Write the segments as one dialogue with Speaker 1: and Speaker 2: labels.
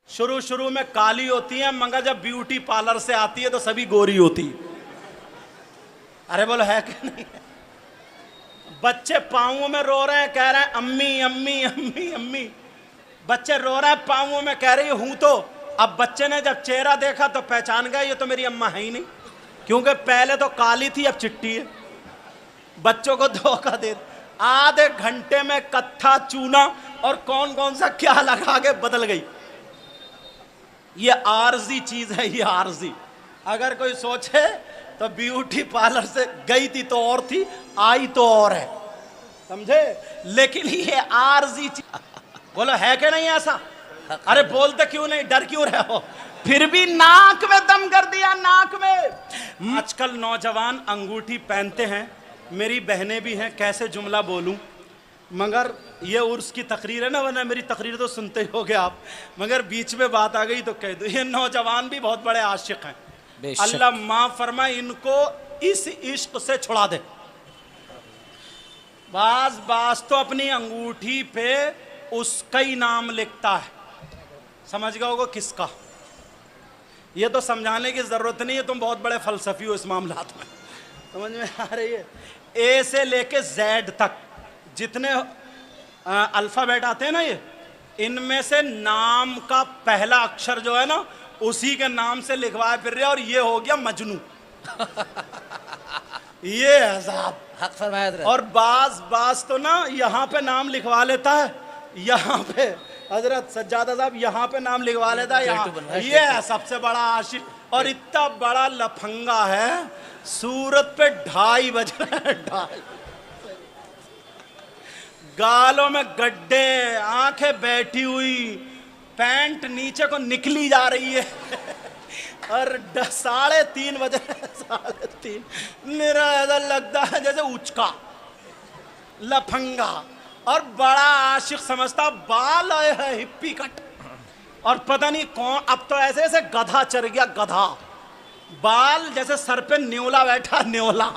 Speaker 1: شروع میں کالی ہوتی ہیں مگر جب بیوٹی پارلر سے آتی ہے تو سبھی گوری ہوتی. ارے بولو ہے کہ نہیں؟ بچے پاؤں میں رو رہے ہیں, کہہ رہے ہیں امی امی امی امی. بچے رو رہے ہیں پاؤں میں, کہہ رہی ہوں تو. اب بچے نے جب چہرہ دیکھا تو پہچان گیا یہ تو میری اماں ہے ہی نہیں, کیونکہ پہلے تو کالی تھی اب چٹی ہے. بچوں کو دھوکہ دے آدھے گھنٹے میں کتھا چونا اور کون سا کیا لگا کے بدل گئی. یہ عارضی چیز ہے, یہ عارضی. اگر کوئی سوچے تو بیوٹی پارلر سے گئی تھی تو اور تھی, آئی تو اور ہے, سمجھے؟ لیکن یہ عارضی چیز. بولو ہے کہ نہیں ایسا؟ ارے بولتے کیوں نہیں, ڈر کیوں رہے ہو؟ پھر بھی ناک میں دم کر دیا, ناک میں. آج کل نوجوان انگوٹھی پہنتے ہیں, میری بہنیں بھی ہیں, کیسے جملہ بولوں, مگر یہ عرس کی تقریر ہے نا, ورنہ میری تقریر تو سنتے ہی ہوگے آپ, مگر بیچ میں بات آ گئی تو کہہ دو. یہ نوجوان بھی بہت بڑے عاشق ہیں, اللہ معاف فرمائے ان کو اس عشق سے چھڑا دے. بعض تو اپنی انگوٹھی پہ اس کا ہی نام لکھتا ہے, سمجھ گئے ہوگا کس کا. یہ تو سمجھانے کی ضرورت نہیں ہے, تم بہت بڑے فلسفی ہو اس معاملات میں, سمجھ میں آ رہی ہے. اے سے لے کے زیڈ تک جتنے الفابیٹ آتے ہیں نا, یہ ان میں سے نام کا پہلا اکشر جو ہے نا اسی کے نام سے لکھوائے پھر رہے, اور یہ ہو گیا مجنو. یہ عذاب
Speaker 2: حق فرمایا حضرت.
Speaker 1: اور بعض تو نا یہاں پہ نام لکھوا لیتا ہے, یہاں پہ حضرت سجادہ صاحب یہاں پہ نام لکھوا لیتا ہے, یہاں یہ ہے سب سے بڑا عاشق. اور اتنا بڑا لفنگا ہے, سورت پہ 2:30 بج رہے ہیں, 2:30. گالوں میں گڈھے, آنکھیں بیٹھی ہوئی, پینٹ نیچے کو نکلی جا رہی ہے, اور 3:30 بجے 3:30. میرا ایسا لگتا ہے جیسے اچکا لفنگا, اور بڑا عاشق سمجھتا, بال آئے ہیں ہپی کٹ, اور پتہ نہیں کون. اب تو ایسے ایسے گدھا چڑھ گیا, گدھا. بال جیسے سر پہ نیولا بیٹھا, نیولا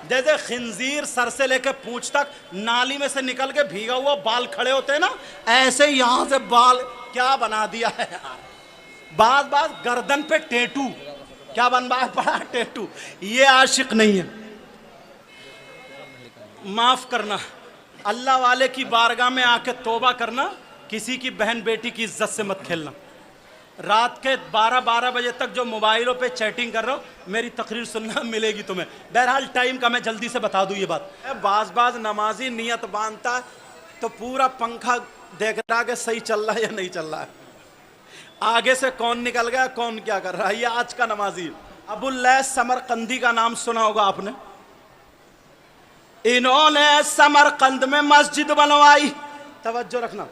Speaker 1: جیسے خنزیر سر سے لے کے پونچھ تک نالی میں سے نکل کے بھیگا ہوا بال کھڑے ہوتے ہیں نا, ایسے یہاں سے بال کیا بنا دیا ہے یار. بعض گردن پہ ٹیٹو, کیا بنوایا پڑا ٹیٹو. یہ عاشق نہیں ہے. معاف کرنا, اللہ والے کی بارگاہ میں آ کے توبہ کرنا, کسی کی بہن بیٹی کی عزت سے مت کھیلنا. رات کے 12 بجے تک جو موبائلوں پہ چیٹنگ کر رہا ہوں, میری تقریر سننا ملے گی تمہیں. بہرحال ٹائم کا میں جلدی سے بتا دوں یہ بات. بعض نمازی نیت باندھتا ہے تو پورا پنکھا دیکھ رہا کہ صحیح چل رہا ہے یا نہیں چل رہا ہے, آگے سے کون نکل گیا کون کیا کر رہا ہے. یہ آج کا نمازی. ابو اللیث سمرقندی کا نام سنا ہوگا آپ نے. انہوں نے سمرقند میں مسجد بنوائی. توجہ رکھنا,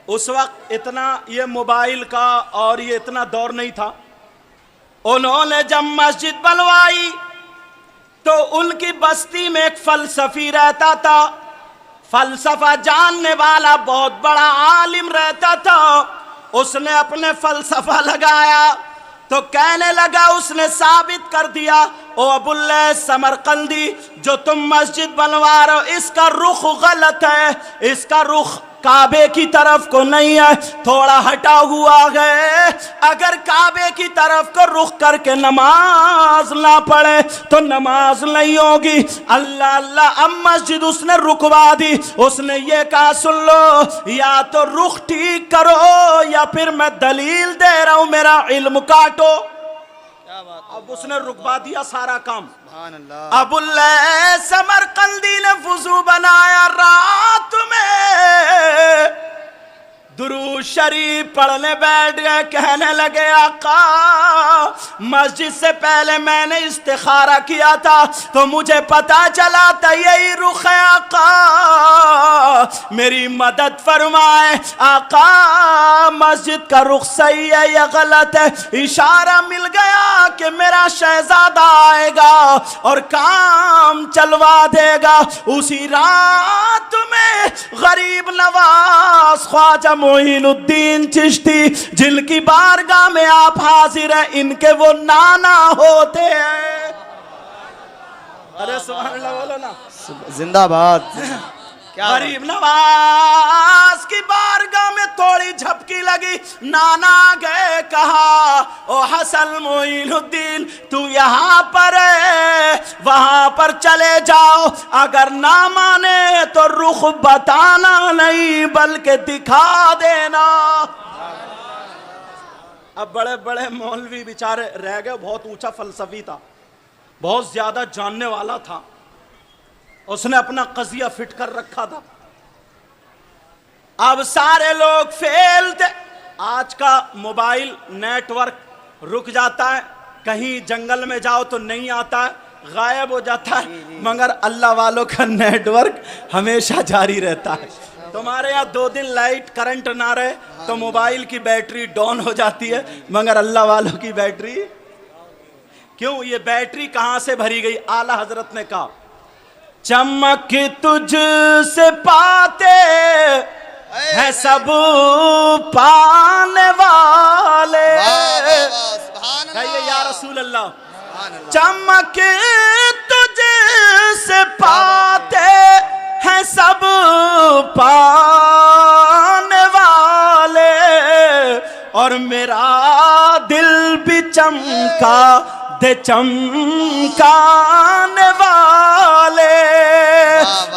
Speaker 1: اس وقت اتنا یہ موبائل کا اور یہ اتنا دور نہیں تھا. انہوں نے جب مسجد بنوائی تو ان کی بستی میں ایک فلسفی رہتا تھا, فلسفہ جاننے والا بہت بڑا عالم رہتا تھا. اس نے اپنے فلسفہ لگایا تو کہنے لگا, اس نے ثابت کر دیا, او ابو اللیث سمرقندی, جو تم مسجد بنوا رہے ہو اس کا رخ غلط ہے, اس کا رخ کعبے کی طرف کو نہیں ہے, تھوڑا ہٹا ہوا ہے. اگر کعبے کی طرف کو رخ کر کے نماز نہ پڑھے تو نماز نہیں ہوگی. اللہ اب مسجد اس نے رکوا دی. اس نے یہ کہا, سن لو, یا تو رخ ٹھیک کرو یا پھر میں دلیل دے رہا ہوں, میرا علم کاٹو. اب اس نے رکوا دیا سارا کام. ابو اللیث سمرقندی نے وضو بنایا, رات میں درود شریف پڑھنے بیٹھ گئے. کہنے لگے, آقا مسجد سے پہلے میں نے استخارہ کیا تھا تو مجھے پتا چلا تھا یہی رخ ہے, آقا میری مدد فرمائے. آقا مسجد کا رخ صحیح ہے یا غلط ہے؟ اشارہ مل گیا کہ میرا شہزادہ آئے گا اور کام چلوا دے گا. اسی رات میں غریب نواز خواجہ معین الدین چشتی, جن کی بارگاہ میں آپ حاضر ہیں, ان کے وہ نانا ہوتے ہیں. ارے سبحان اللہ بولو نا,
Speaker 2: زندہ باد.
Speaker 1: غریب نواز کی بارگاہ میں تھوڑی جھپکی لگی. نانا گئے کہا او حسن معین الدین تو یہاں پر ہے, وہاں پر چلے جاؤ, اگر نہ مانے تو رخ بتانا نہیں بلکہ دکھا دینا. اب بڑے بڑے مولوی بیچارے رہ گئے, بہت اونچا فلسفی تھا, بہت زیادہ جاننے والا تھا, اس نے اپنا قضیہ فٹ کر رکھا تھا. اب سارے لوگ فیل تھے. آج کا موبائل نیٹ ورک رک جاتا ہے, کہیں جنگل میں جاؤ تو نہیں آتا ہے, غائب ہو جاتا ہے, مگر اللہ والوں کا نیٹ ورک ہمیشہ جاری رہتا ہے. تمہارے یہاں 2 دن لائٹ کرنٹ نہ رہے تو موبائل کی بیٹری ڈاؤن ہو جاتی ہے, مگر اللہ والوں کی بیٹری کیوں؟ یہ بیٹری کہاں سے بھری گئی؟ اعلیٰ حضرت نے کہا چمک تجھ سے پاتے ہیں سب پانے والے. کہیے یا رسول اللہ. چمک تجھ سے پاتے ہیں سب پانے والے, اور میرا دل بھی چمکا دے چمکانے والے.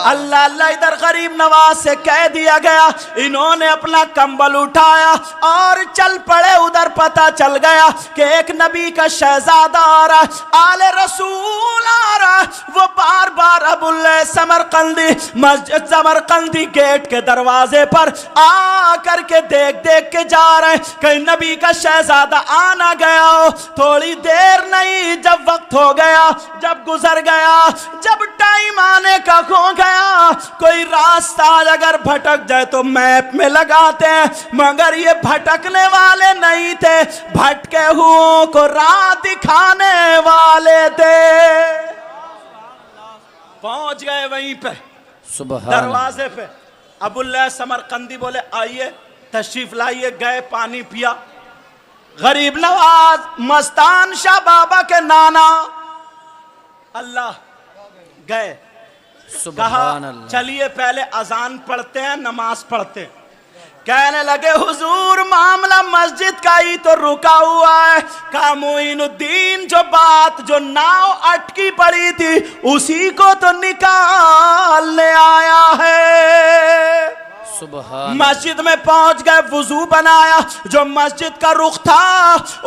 Speaker 1: اللہ اللہ ادھر غریب نواز سے کہہ دیا گیا. انہوں نے اپنا کمبل اٹھایا اور چل پڑے. ادھر پتا چل گیا کہ ایک نبی کا شہزادہ آ رہا ہے, آل رسول آ رہا ہے. وہ بار بار ابو سمرقندی مسجد سمرقندی گیٹ کے دروازے پر آ کر کے دیکھ دیکھ کے جا رہے ہیں کہ نبی کا شہزادہ آنا گیا ہو. تھوڑی دیر نہیں, جب وقت ہو گیا, جب گزر گیا, جب ٹائم آنے کا ہو گیا, کوئی راستہ اگر بھٹک جائے تو میپ میں لگاتے ہیں, مگر یہ بھٹکنے والے نہیں تھے, بھٹکے ہوں کو راہ دکھانے والے تھے. پہنچ گئے وہیں پہ دروازے پہ. ابو سمرقندی بولے آئیے تشریف لائیے. گئے, پانی پیا. غریب نواز مستان شاہ بابا کے نانا اللہ گئے, کہا چلیے پہلے اذان پڑھتے ہیں, نماز پڑھتے ہیں. کہنے لگے حضور معاملہ مسجد کا ہی تو رکا ہوا ہے. کہا معین الدین جو بات جو ناؤ اٹکی پڑی تھی اسی کو تو نکالنے آیا ہے. مسجد میں پہنچ گئے, وضو بنایا. جو مسجد کا رخ تھا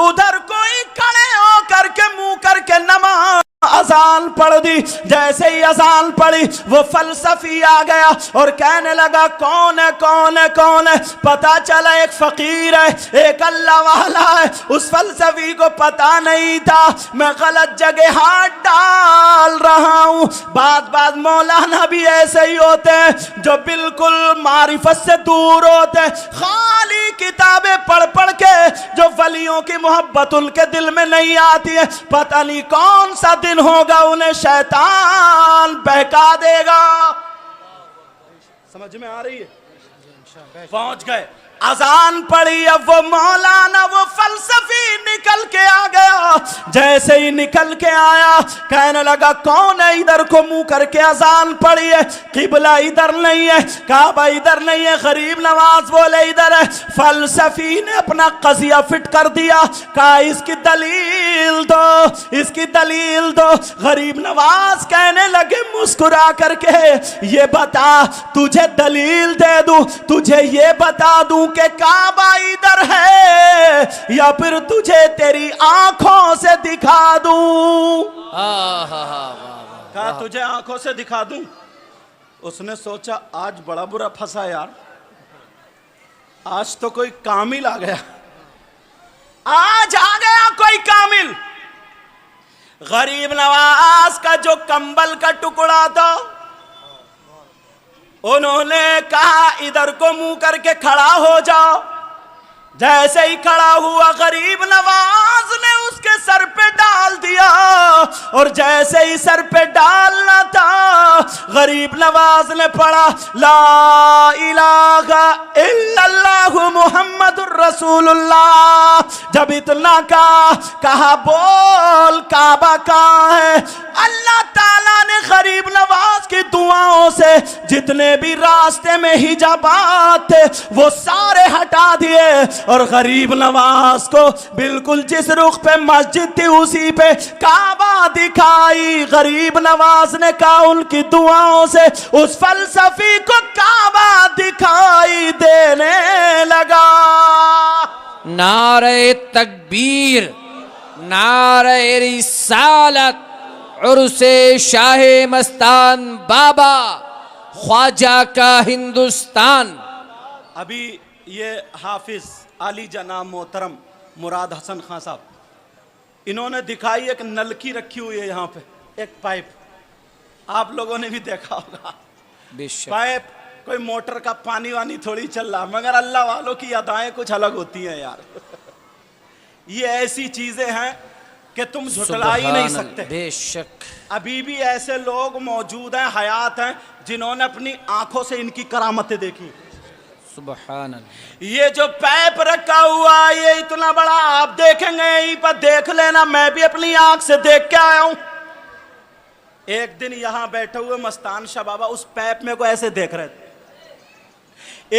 Speaker 1: ادھر کوئی کھڑے ہو کر کے منہ کر کے نماز اذان پڑھ دی. جیسے ہی اذان پڑھی وہ فلسفی آ گیا اور کہنے لگا کون ہے کون ہے کون ہے. پتا چلا ایک فقیر ہے, ایک اللہ والا ہے. اس فلسفی کو پتا نہیں تھا میں غلط جگہ ہاتھ ڈال رہا ہوں. بعد مولانا بھی ایسے ہی ہوتے ہیں جو بالکل معرفت سے دور ہوتے ہیں, خالی کتابیں پڑھ پڑھ کے جو ولیوں کی محبت ان کے دل میں نہیں آتی ہے. پتہ نہیں کون سا دن ہوگا انہیں شیطان بہکا دے گا. سمجھ میں آ رہی ہے؟ پہنچ گئے, اذان پڑھی. اب وہ مولانا وہ فلسفی نکل کے آ گیا. جیسے ہی نکل کے آیا کہنے لگا کون ہے ادھر کو منہ کر کے اذان پڑھی ہے, قبلہ ادھر نہیں ہے, کعبہ ادھر نہیں ہے. غریب نواز بولے ادھر ہے. فلسفی نے اپنا قضیہ فٹ کر دیا. کہا اس کی دلیل دو, اس کی دلیل دو. غریب نواز کہنے لگے مسکرا کر کے یہ بتا تجھے دلیل دے دوں, تجھے یہ بتا دوں کہ کعبہ ادھر ہے یا پھر تجھے تیری آنکھوں سے دکھا دوں. کہا تجھے آنکھوں سے دکھا دوں. اس نے سوچا آج بڑا برا پھنسا یار, آج تو کوئی کامل آ گیا, آج آ گیا کوئی کامل. غریب نواز کا جو کمبل کا ٹکڑا تھا انہوں نے کہا ادھر کو منہ کر کے کھڑا ہو جاؤ. جیسے ہی کھڑا ہوا غریب نواز نے اس کے کے سر پہ ڈال دیا، اور جیسے ہی سر پہ ڈالنا تھا غریب نواز نے پڑھا لا الہ الا اللہ محمد الرسول اللہ۔ جب اتنا کہا بول کعبہ کہاں ہے، اللہ تعالیٰ نے غریب نواز کی دعاؤں سے جتنے بھی راستے میں حجابات تھے وہ سارے ہٹا دیے، اور غریب نواز کو بالکل جس رخ پہ مسجد تھی اسی پہ کعبہ دکھائی۔ غریب نواز نے کہا ان کی دعاؤں سے اس فلسفی کو کعبہ دکھائی دینے لگا۔
Speaker 2: نعرہ تکبیر، نعرہ رسالت، عرس شاہ مستان بابا، خواجہ کا ہندوستان۔
Speaker 1: ابھی یہ حافظ علی جناب محترم مراد حسن خان صاحب، انہوں نے دکھائی ایک نلکی رکھی ہوئی ہے یہاں پہ، ایک پائپ، آپ لوگوں نے بھی دیکھا ہوگا
Speaker 2: بے شک
Speaker 1: پائپ، کوئی موٹر کا پانی وانی تھوڑی چل رہا، مگر اللہ والوں کی ادائیں کچھ الگ ہوتی ہیں یار۔ یہ ایسی چیزیں ہیں کہ تم جھٹلا ہی نہیں سکتے۔
Speaker 2: بے شک
Speaker 1: ابھی بھی ایسے لوگ موجود ہیں، حیات ہیں، جنہوں نے اپنی آنکھوں سے ان کی کرامتیں دیکھی۔
Speaker 2: سبحان اللہ۔
Speaker 1: یہ جو پیپ رکھا ہوا یہ اتنا بڑا، آپ دیکھیں گے یہیں پر دیکھ لینا، میں بھی اپنی آنکھ سے دیکھ کے آیا ہوں۔ ایک دن یہاں بیٹھے ہوئے مستان شاہ بابا اس پیپ میں کو ایسے دیکھ رہے تھے،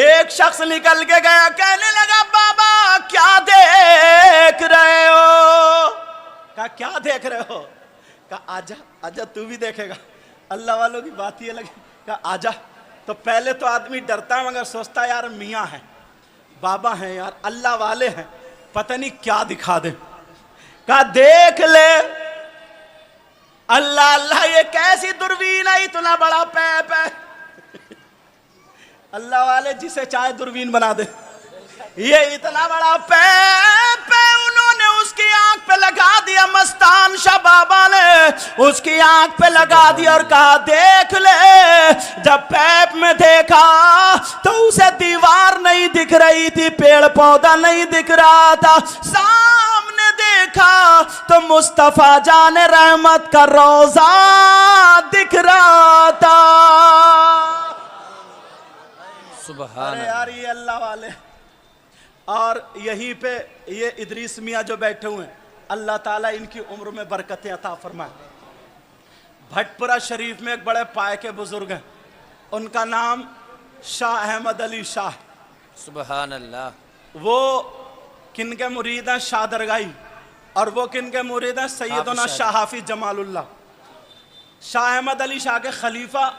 Speaker 1: ایک شخص نکل کے گیا، کہنے لگا بابا کیا دیکھ رہے ہو؟ کہا کیا دیکھ رہے ہو؟ کہا آجا آجا تو بھی دیکھے گا۔ اللہ والوں کی بات یہ لگی، کہا آجا۔ تو پہلے تو آدمی ڈرتا ہے مگر سوچتا ہے یار میاں ہیں، بابا ہیں یار، اللہ والے ہیں، پتہ نہیں کیا دکھا دیں۔ کہا دیکھ لے۔ اللہ اللہ یہ کیسی دوربین ہے، اتنا بڑا پیپ ہے۔ اللہ والے جسے چاہے دوربین بنا دے، یہ اتنا بڑا پیپ ہے، انہوں نے اس کی آنکھ پہ لگا دیا، مستان شاہ بابا نے اس کی آنکھ پہ لگا دیا اور کہا دیکھ لے۔ جب پیپ میں دیکھا تو اسے دیوار نہیں دکھ رہی تھی، پیڑ پودا نہیں دکھ رہا تھا، سامنے دیکھا تو مصطفیٰ جان رحمت کا روضہ دکھ رہا تھا۔
Speaker 2: سبحان
Speaker 1: ارے یار یہ اللہ والے۔ اور یہیں پہ یہ ادریس میاں جو بیٹھے ہوئے ہیں، اللہ تعالیٰ ان کی عمر میں برکتیں عطا فرمائے۔ بھٹ پورہ شریف میں ایک بڑے پائے کے بزرگ ہیں، ان کا نام شاہ احمد علی شاہ۔
Speaker 2: سبحان اللہ۔
Speaker 1: وہ کن کے مرید ہیں؟ شاہ درگاہی۔ اور وہ کن کے مرید ہیں؟ سیدنا شاہ حافظ جمال اللہ۔ شاہ احمد علی شاہ کے خلیفہ،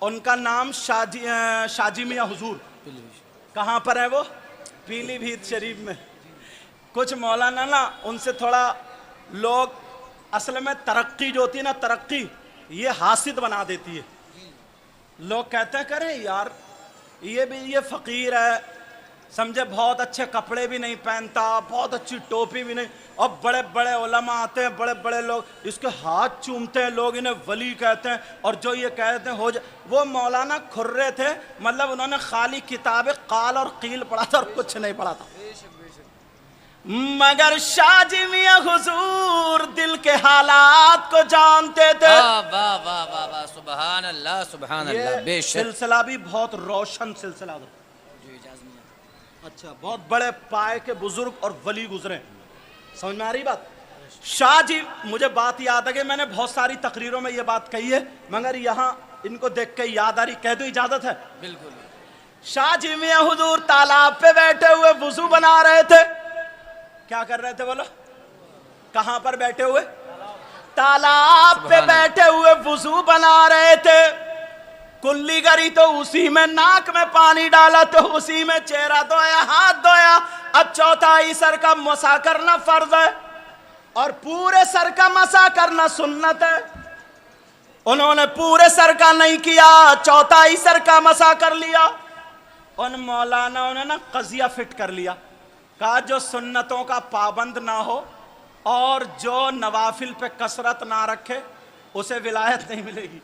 Speaker 1: ان کا نام شاجی میاں حضور۔ کہاں پر ہے وہ؟ پیلی بھیت شریف میں۔ کچھ مولانا نا ان سے تھوڑا لوگ، اصل میں ترقی جو ہوتی ہے نا، ترقی یہ حاسد بنا دیتی ہے۔ لوگ کہتے ہیں کریں یار یہ فقیر ہے، سمجھے بہت اچھے کپڑے بھی نہیں پہنتا، بہت اچھی ٹوپی بھی نہیں، اور بڑے بڑے علماء آتے ہیں، بڑے بڑے لوگ اس کے ہاتھ چومتے ہیں، لوگ انہیں ولی کہتے ہیں، اور جو یہ کہتے ہیں وہ مولانا کھرے تھے، مطلب انہوں نے خالی کتاب قال اور قیل پڑھا تھا اور کچھ نہیں پڑھا تھا، مگر شاہ جی میاں حضور دل کے حالات کو جانتے تھے۔
Speaker 2: واہ واہ واہ واہ واہ، سبحان اللہ سبحان اللہ۔ بے
Speaker 1: یہ
Speaker 2: شک
Speaker 1: سلسلہ بھی بہت روشن سلسلہ تھا۔ اچھا، بہت بڑے پائے کے بزرگ اور ولی گزرے، سمجھ میں آ رہی بات؟ شاہ جی، مجھے بات یاد ہے کہ میں نے بہت ساری تقریروں میں یہ بات کہی ہے، مگر یہاں ان کو دیکھ کے یاد آ رہی، کہہ دو اجازت ہے؟
Speaker 2: بالکل۔
Speaker 1: شاہ جی میاں حضور تالاب پہ بیٹھے ہوئے وضو بنا رہے تھے۔ کیا کر رہے تھے بولو؟ کہاں پر بیٹھے ہوئے؟ تالاب پہ بیٹھے ہوئے وضو بنا رہے تھے۔ کلی گری تو اسی میں، ناک میں پانی ڈالا تو اسی میں، چہرہ دھویا، ہاتھ دھویا۔ اب چوتھائی سر کا مسح کرنا فرض ہے اور پورے سر کا مسح کرنا سنت ہے۔ انہوں نے پورے سر کا نہیں کیا، چوتھائی سر کا مسح کر لیا۔ ان مولانا نے نا قضیہ فٹ کر لیا، کہا جو سنتوں کا پابند نہ ہو اور جو نوافل پہ کثرت نہ رکھے اسے ولایت نہیں ملے گی۔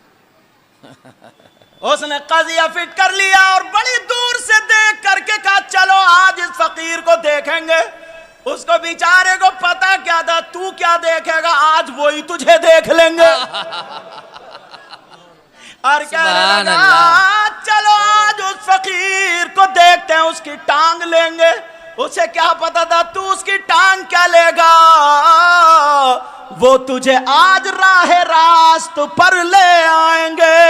Speaker 1: اس نے قضیہ فٹ کر لیا اور بڑی دور سے دیکھ کر کے کہا چلو آج اس فقیر کو دیکھیں گے۔ اس اس کو بیچارے کو پتا کیا تھا تو کیا دیکھے گا، آج وہی تجھے دیکھ لیں گے. اور کہنے لگا چلو آج اس فقیر کو دیکھتے ہیں، اس کی ٹانگ لیں گے. اسے کیا پتا تھا تو اس کی ٹانگ کیا لے گا، وہ تجھے آج راہ راست پر لے آئیں گے.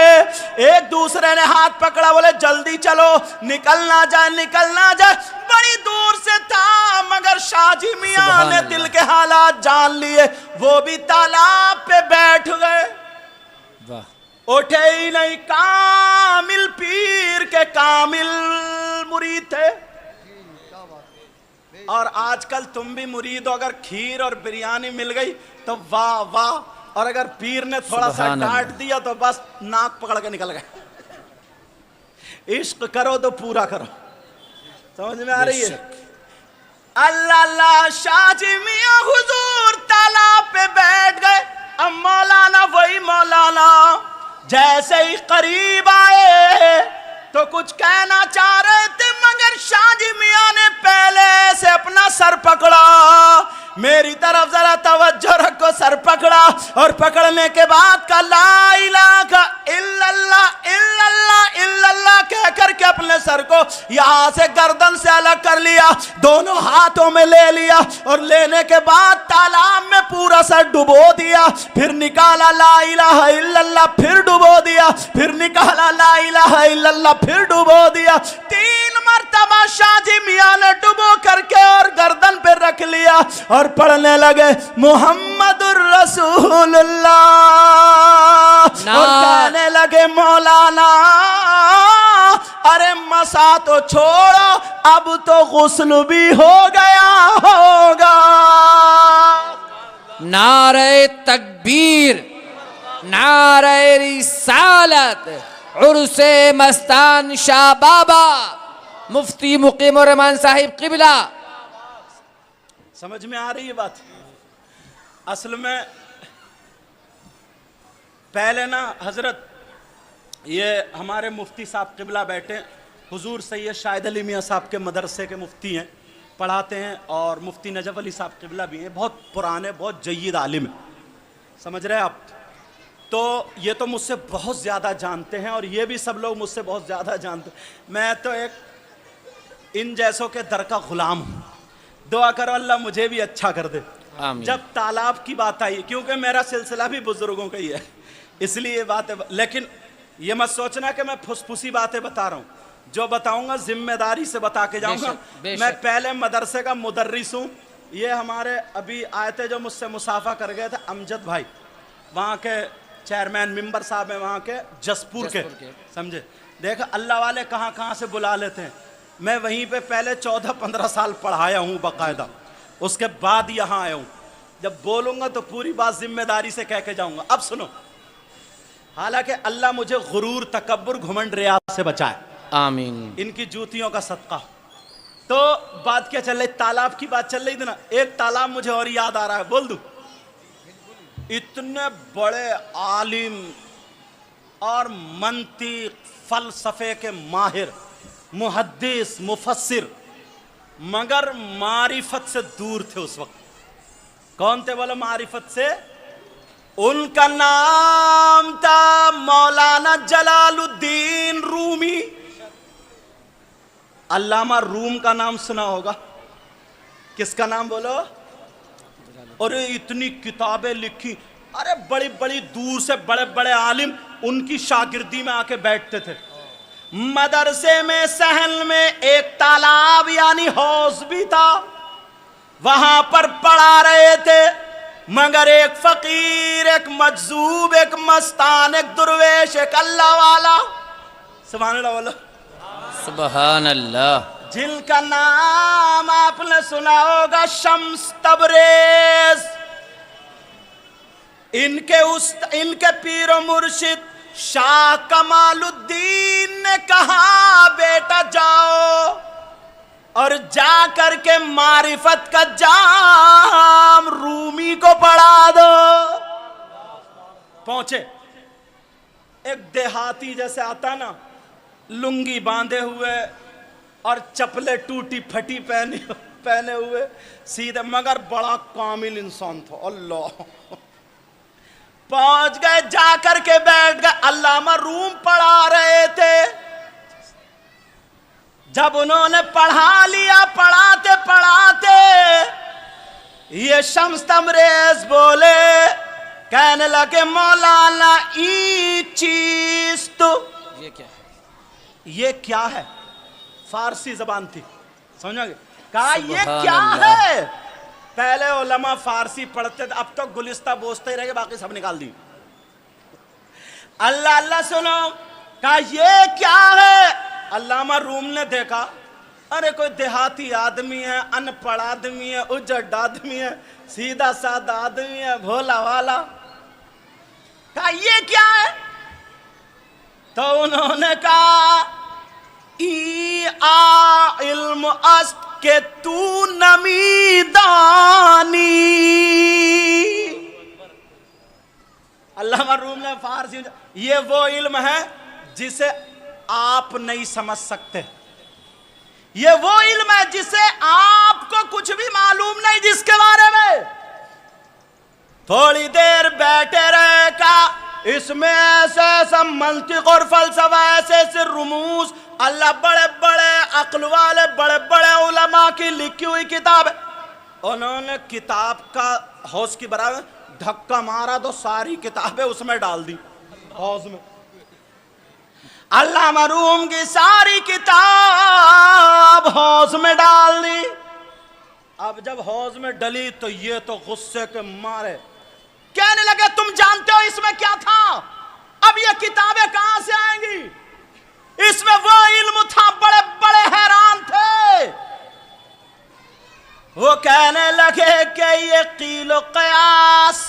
Speaker 1: ایک دوسرے نے ہاتھ پکڑا، بولے جلدی چلو، نکلنا جائے نکلنا جائے. بڑی دور سے تھا مگر شاہ جی میاں نے دل کے حالات جان لیے، وہ بھی تالاب پہ بیٹھ گئے. اٹھے ہی نہیں، کامل پیر کے کامل مرید تھے. اور آج کل تم بھی مرید ہو، اگر کھیر اور بریانی مل گئی تو واہ واہ، اور اگر پیر نے تھوڑا سا ڈانٹ دیا تو بس ناک پکڑ کے نکل گئے. عشق کرو تو پورا کرو. سمجھ میں آ رہی ہے؟ اللہ اللہ. شاہ جی میاں حضور تالاب پہ بیٹھ گئے. اب مولانا وہی مولانا جیسے ہی قریب آئے تو کچھ کہنا چاہ رہے تھے، مگر شاہ جی میاں نے پہلے سے اپنا سر پکڑا. میری طرف ذرا توجہ رکھو. سر پکڑا اور پکڑنے کے بعد کہا لا الہ الا اللہ الا اللہ الا اللہ کہہ کر کے اپنے سر کو یہاں سے گردن سے الگ کر لیا، دونوں ہاتھوں میں لے لیا، اور لینے کے بعد تالاب میں پورا سر ڈبو دیا. پھر نکالا لا الہ الا اللہ، پھر ڈبو دیا، پھر نکالا لا الہ الا اللہ، پھر ڈبو دیا. 3 مرتبہ شاہ جی میاں نے ڈبو کر کے اور گردن پہ رکھ لیا اور پڑھنے لگے محمد الرسول اللہ. اور کہنے لگے مولانا ارے مسا تو چھوڑو، اب تو غسل بھی ہو گیا ہوگا.
Speaker 2: نعرہ تکبیر، نعرہ رسالت، عرس مستان شاہ بابا مفتی مقیم الرحمان صاحب قبلہ.
Speaker 1: سمجھ میں آ رہی ہے بات؟ اصل میں پہلے نا حضرت یہ ہمارے مفتی صاحب قبلہ بیٹھے، حضور سید شاہد علی میاں صاحب کے مدرسے کے مفتی ہیں، پڑھاتے ہیں، اور مفتی نجف علی صاحب قبلہ بھی ہیں، بہت پرانے بہت جید عالم ہیں. سمجھ رہے آپ؟ تو یہ تو مجھ سے بہت زیادہ جانتے ہیں، اور یہ بھی سب لوگ مجھ سے بہت زیادہ جانتے ہیں. میں تو ایک ان جیسوں کے در کا غلام ہوں. دعا کرو اللہ مجھے بھی اچھا کر دے.
Speaker 2: آمین.
Speaker 1: جب تالاب کی بات آئی، کیونکہ میرا سلسلہ بھی بزرگوں کا ہی ہے، اس لیے یہ بات ہے. لیکن یہ مت سوچنا کہ میں پھس پھسی باتیں بتا رہا ہوں، جو بتاؤں گا ذمہ داری سے بتا کے جاؤں گا. میں پہلے مدرسے کا مدرس ہوں. یہ ہمارے ابھی آئے تھے جو مجھ سے مسافہ کر گئے تھے، امجد بھائی، وہاں کے چیئرمین ممبر صاحب ہیں وہاں کے جسپور کے. سمجھے؟ دیکھا اللہ والے کہاں کہاں سے بلا لیتے ہیں. میں وہیں پہ پہلے 14-15 سال پڑھایا ہوں باقاعدہ، اس کے بعد یہاں آیا ہوں. جب بولوں گا تو پوری بات ذمہ داری سے کہہ کے جاؤں گا. اب سنو، حالانکہ اللہ مجھے غرور، تکبر، گھمنڈ، ریا سے بچائے،
Speaker 2: آمین.
Speaker 1: ان کی جوتیوں کا صدقہ. تو بات کیا چل رہی؟ تالاب کی بات چل رہی تھی نا. ایک تالاب مجھے اور یاد آ رہا ہے، بول دوں. اتنے بڑے عالم اور منطق فلسفے کے ماہر، محدث، مفسر، مگر معرفت سے دور تھے اس وقت. کون تھے بولو معرفت سے؟ ان کا نام تھا مولانا جلال الدین رومی. علامہ روم کا نام سنا ہوگا. کس کا نام بولو؟ اور اتنی کتابیں لکھی. ارے بڑی بڑی دور سے بڑے بڑے عالم ان کی شاگردی میں آ کے بیٹھتے تھے. مدرسے میں صحن میں ایک تالاب یعنی حوض بھی تھا، وہاں پر پڑھا رہے تھے. مگر ایک فقیر، ایک مجذوب، ایک مستان، ایک درویش، ایک اللہ والا، سبحان اللہ والا،
Speaker 2: سبحان اللہ،
Speaker 1: جن کا نام آپ نے سنا ہوگا شمس تبریز. ان کے پیر و مرشد شاہ کمال الدین نے کہا بیٹا جاؤ اور جا کر کے معرفت کا جام رومی کو پڑھا دو. پہنچے. ایک دیہاتی جیسے آتا نا، لنگی باندھے ہوئے، اور چپلے ٹوٹی پھٹی پہنے ہوئے سیدھے، مگر بڑا کامل انسان تھا. اللہ، پہنچ گئے، جا کر کے بیٹھ گئے. علامہ روم پڑھا رہے تھے. جب انہوں نے پڑھا لیا، پڑھاتے پڑھاتے یہ شمس تبریز بولے، کہنے لگے مولانا ای چیز تو
Speaker 2: یہ کیا ہے؟
Speaker 1: یہ کیا ہے؟ فارسی زبان تھی، سمجھو گے. کہا یہ
Speaker 2: سبحان
Speaker 1: کیا
Speaker 2: اللہ.
Speaker 1: ہے؟ پہلے علماء فارسی پڑھتے تھے، اب تو گلستہ بوستے ہی رہ گئے، باقی سب نکال دی. اللہ اللہ سنو. کہا یہ کیا ہے؟ علامہ روم نے دیکھا، ارے کوئی دیہاتی آدمی ہے، ان پڑھ آدمی ہے، اجڑ آدمی ہے، سیدھا سادہ آدمی ہے، بھولا والا. کہا یہ کیا ہے؟ تو انہوں نے کہا ای علم است کہ تو نمی دانی. علامہ روم نے فارسی، یہ وہ علم ہے جسے آپ نہیں سمجھ سکتے. یہ وہ علم ہے جسے آپ کو کچھ بھی معلوم نہیں، جس کے بارے میں تھوڑی دیر بیٹھے رہے. کا اس میں ایسے ایسا منطق اور فلسفہ، ایسے ایسے رموز، اللہ بڑے بڑے عقل والے بڑے بڑے علماء کی لکھی ہوئی کتاب ہے. انہوں نے کتاب کا حوض کی برابر دھکا مارا تو ساری کتابیں اس میں ڈال دی حوض میں. علامہ روم کی ساری کتاب حوض میں ڈال دی. اب جب حوض میں ڈلی تو یہ تو غصے کے مارے کہنے لگے تم جانتے ہو اس میں کیا تھا؟ اب یہ کتابیں کہاں سے آئیں گی؟ اس میں وہ علم تھا. بڑے بڑے حیران تھے. وہ کہنے لگے کہ یہ قیل و قیاس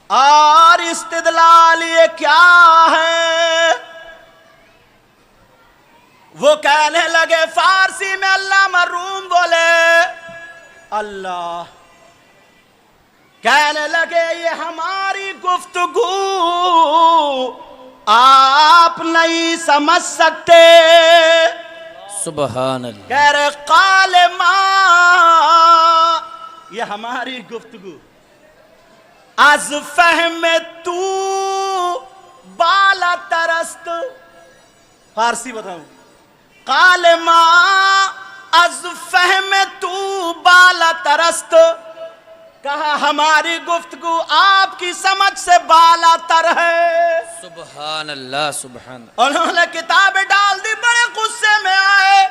Speaker 1: اور استدلال یہ کیا ہے؟ وہ کہنے لگے فارسی میں. علامہ روم بولے اللہ. کہنے لگے یہ ہماری گفتگو آپ نہیں سمجھ سکتے.
Speaker 2: سبحان اللہ.
Speaker 1: کہہ رہے قال ما، یہ ہماری گفتگو از فہم تو بالا ترست. فارسی بتاؤں. قال ما از فہم تو بالا ترست. کہا ہماری گفتگو آپ کی سمجھ سے بالا تر ہے.
Speaker 2: سبحان اللہ. سبحان اللہ.
Speaker 1: انہوں نے کتابیں ڈال دی، بڑے غصے میں آئے.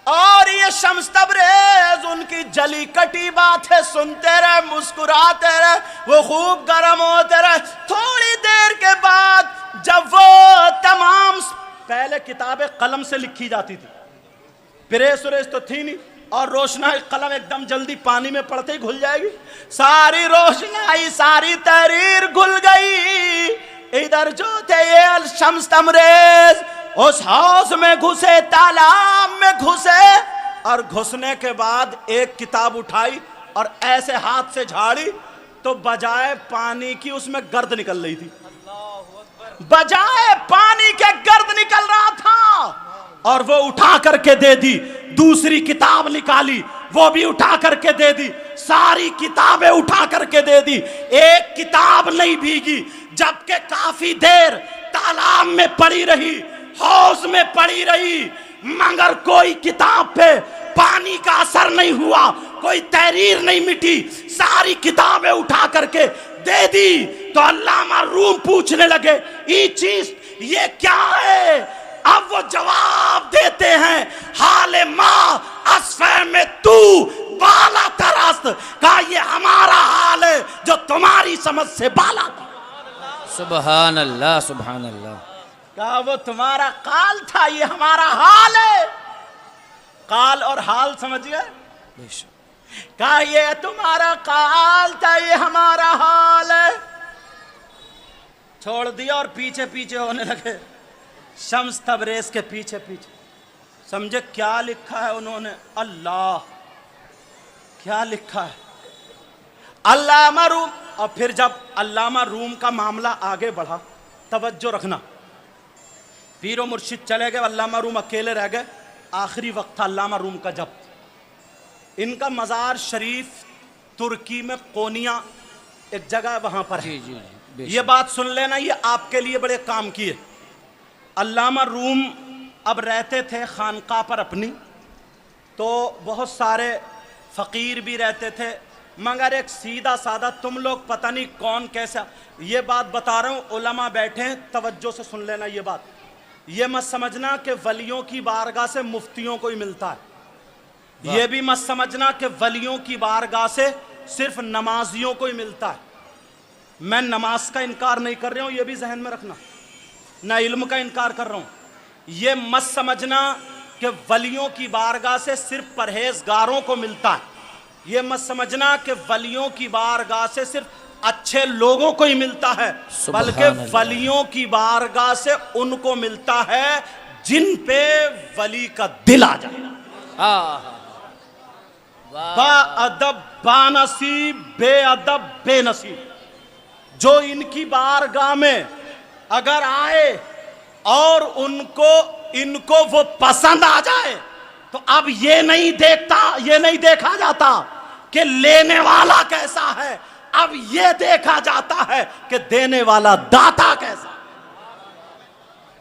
Speaker 1: اور یہ شمس تبریز ان کی جلی کٹی باتیں سنتے رہے، مسکراتے رہے، وہ خوب گرم ہوتے رہے. تھوڑی دیر کے بعد جب وہ تمام، پہلے کتابیں قلم سے لکھی جاتی تھی، پریس وریس تو تھی نہیں، اور روشنائی قلم ایک دم جلدی پانی میں پڑتے ہی گھل جائے گی. ساری روشنائی ساری تحریر گھل گئی. ادھر جو تھے یہ شمس تبریز اس حوض میں گھسے، تالاب میں گھسے، اور گھسنے کے بعد ایک کتاب اٹھائی اور ایسے ہاتھ سے جھاڑی تو بجائے پانی کی اس میں گرد نکل رہی تھی. بجائے پانی کے گرد نکل رہا تھا. اور وہ اٹھا کر کے دے دی. دوسری کتاب نکالی، وہ بھی اٹھا کر کے دے دی. ساری کتابیں اٹھا کر کے دے دی. ایک کتاب نہیں بھیگی، جبکہ کافی دیر تالاب میں پڑی رہی، حوض میں پڑی رہی، مگر کوئی کتاب پہ پانی کا اثر نہیں ہوا، کوئی تحریر نہیں مٹی. ساری کتابیں اٹھا کر کے دے دی. تو علامہ روم پوچھنے لگے یہ چیز یہ کیا ہے؟ اب وہ جواب دیتے ہیں حال ما اسفہ میں تو بالا ترست. کہا یہ ہمارا حال ہے جو تمہاری سمجھ سے بالا تھا.
Speaker 2: سبحان اللہ. سبحان اللہ.
Speaker 1: کہا وہ تمہارا قال تھا، یہ ہمارا حال ہے. قال اور حال سمجھ گئے؟
Speaker 2: بے شک.
Speaker 1: کہا یہ تمہارا قال تھا، یہ ہمارا حال ہے. چھوڑ دیا اور پیچھے پیچھے ہونے لگے، شمس تبریز کے پیچھے پیچھے. سمجھے کیا لکھا ہے انہوں نے؟ اللہ کیا لکھا ہے. علامہ روم. اور پھر جب علامہ روم کا معاملہ آگے بڑھا، توجہ رکھنا، پیر و مرشد چلے گئے، علامہ روم اکیلے رہ گئے. آخری وقت تھا علامہ روم کا جب ان کا مزار شریف ترکی میں قونیا ایک جگہ ہے وہاں پر ہے.
Speaker 2: جی جی
Speaker 1: یہ بات سن لینا، یہ آپ کے لیے بڑے کام کی ہے. علامہ روم اب رہتے تھے خانقاہ پر اپنی، تو بہت سارے فقیر بھی رہتے تھے، مگر ایک سیدھا سادہ تم لوگ پتہ نہیں کون کیسا، یہ بات بتا رہا ہوں، علماء بیٹھے ہیں توجہ سے سن لینا یہ بات. یہ مت سمجھنا کہ ولیوں کی بارگاہ سے مفتیوں کو ہی ملتا ہے، یہ بھی مت سمجھنا کہ ولیوں کی بارگاہ سے صرف نمازیوں کو ہی ملتا ہے. میں نماز کا انکار نہیں کر رہا ہوں، یہ بھی ذہن میں رکھنا، نہ علم کا انکار کر رہا ہوں. یہ مت سمجھنا کہ ولیوں کی بارگاہ سے صرف پرہیزگاروں کو ملتا ہے، یہ مت سمجھنا کہ ولیوں کی بارگاہ سے صرف اچھے لوگوں کو ہی ملتا ہے، بلکہ ولیوں کی بارگاہ سے ان کو ملتا ہے جن پہ ولی کا دل آ جائے. با ادب با نصیب، بے ادب بے نصیب. جو ان کی بارگاہ میں اگر آئے اور ان کو وہ پسند آ جائے تو اب یہ نہیں دیکھا جاتا کہ لینے والا کیسا ہے، اب یہ دیکھا جاتا ہے کہ دینے والا داتا کیسا.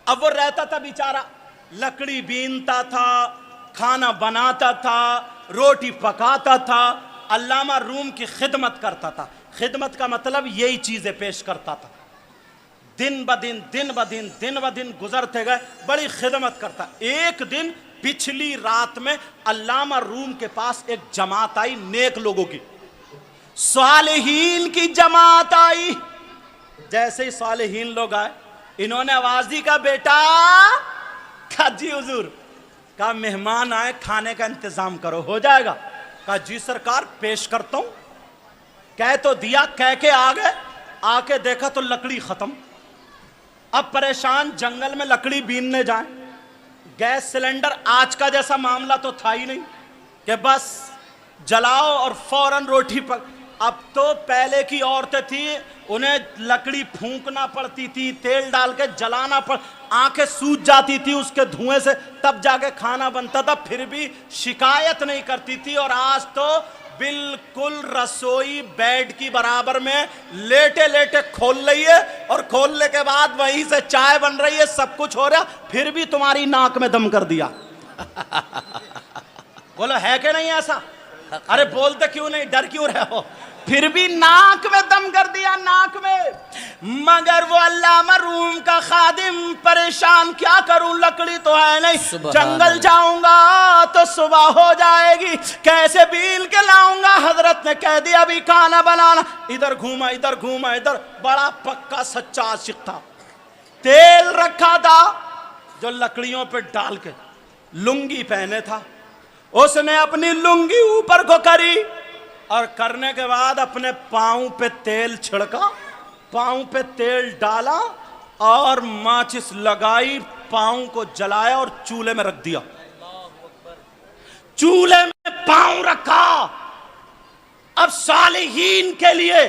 Speaker 1: اب وہ رہتا تھا بیچارہ، لکڑی بینتا تھا، کھانا بناتا تھا، روٹی پکاتا تھا، علامہ روم کی خدمت کرتا تھا. خدمت کا مطلب یہی چیزیں پیش کرتا تھا. دن بدن گزرتے گئے، بڑی خدمت کرتا. ایک دن پچھلی رات میں علامہ روم کے پاس ایک جماعت آئی، نیک لوگوں کی، صالحین کی جماعت آئی. جیسے ہی صالحین لوگ آئے، انہوں نے آواز دی، کہا بیٹا، کہا جی حضور، کہا مہمان آئے، کھانے کا انتظام کرو، ہو جائے گا؟ کہا جی سرکار، پیش کرتا ہوں. کہہ تو دیا، کہہ کے آ گئے، آ کے دیکھا تو لکڑی ختم. اب پریشان، جنگل میں لکڑی بیننے جائیں. گیس سلنڈر آج کا جیسا معاملہ تو تھا ہی نہیں کہ بس جلاؤ اور فوراً روٹی پک. اب تو پہلے کی عورتیں تھیں، انہیں لکڑی پھونکنا پڑتی تھی، تیل ڈال کے جلانا آنکھیں سوج جاتی تھی اس کے دھوئیں سے، تب جا کے کھانا بنتا تھا، پھر بھی شکایت نہیں کرتی تھی. اور آج تو بالکل رسوئی بیڈ کی برابر میں لیٹے لیٹے کھول رہی ہے، اور کھولنے کے بعد وہیں سے چائے بن رہی ہے، سب کچھ ہو رہا، پھر بھی تمہاری ناک میں دم کر دیا. بولو ہے کہ نہیں ایسا؟ ارے بولتے کیوں نہیں، ڈر کیوں رہے ہو؟ پھر بھی ناک میں دم کر دیا، ناک میں. مگر وہ علامہ روم کا خادم پریشان، کیا کروں، لکڑی تو ہے نہیں، جنگل جاؤں گا تو صبح ہو جائے گی، کیسے بیل کے لاؤں گا؟ حضرت نے کہہ دیا ابھی کھانا بنانا. ادھر گھوما ادھر، بڑا پکا سچا عاشق تھا. تیل رکھا تھا جو لکڑیوں پہ ڈال کے، لنگی پہنے تھا، اس نے اپنی لنگی اوپر کو کری، اور کرنے کے بعد اپنے پاؤں پہ تیل چھڑکا، پاؤں پہ تیل ڈالا اور ماچس لگائی، پاؤں کو جلایا اور چولہے میں رکھ دیا. چولہے میں پاؤں رکھا. اب صالحین کے لیے،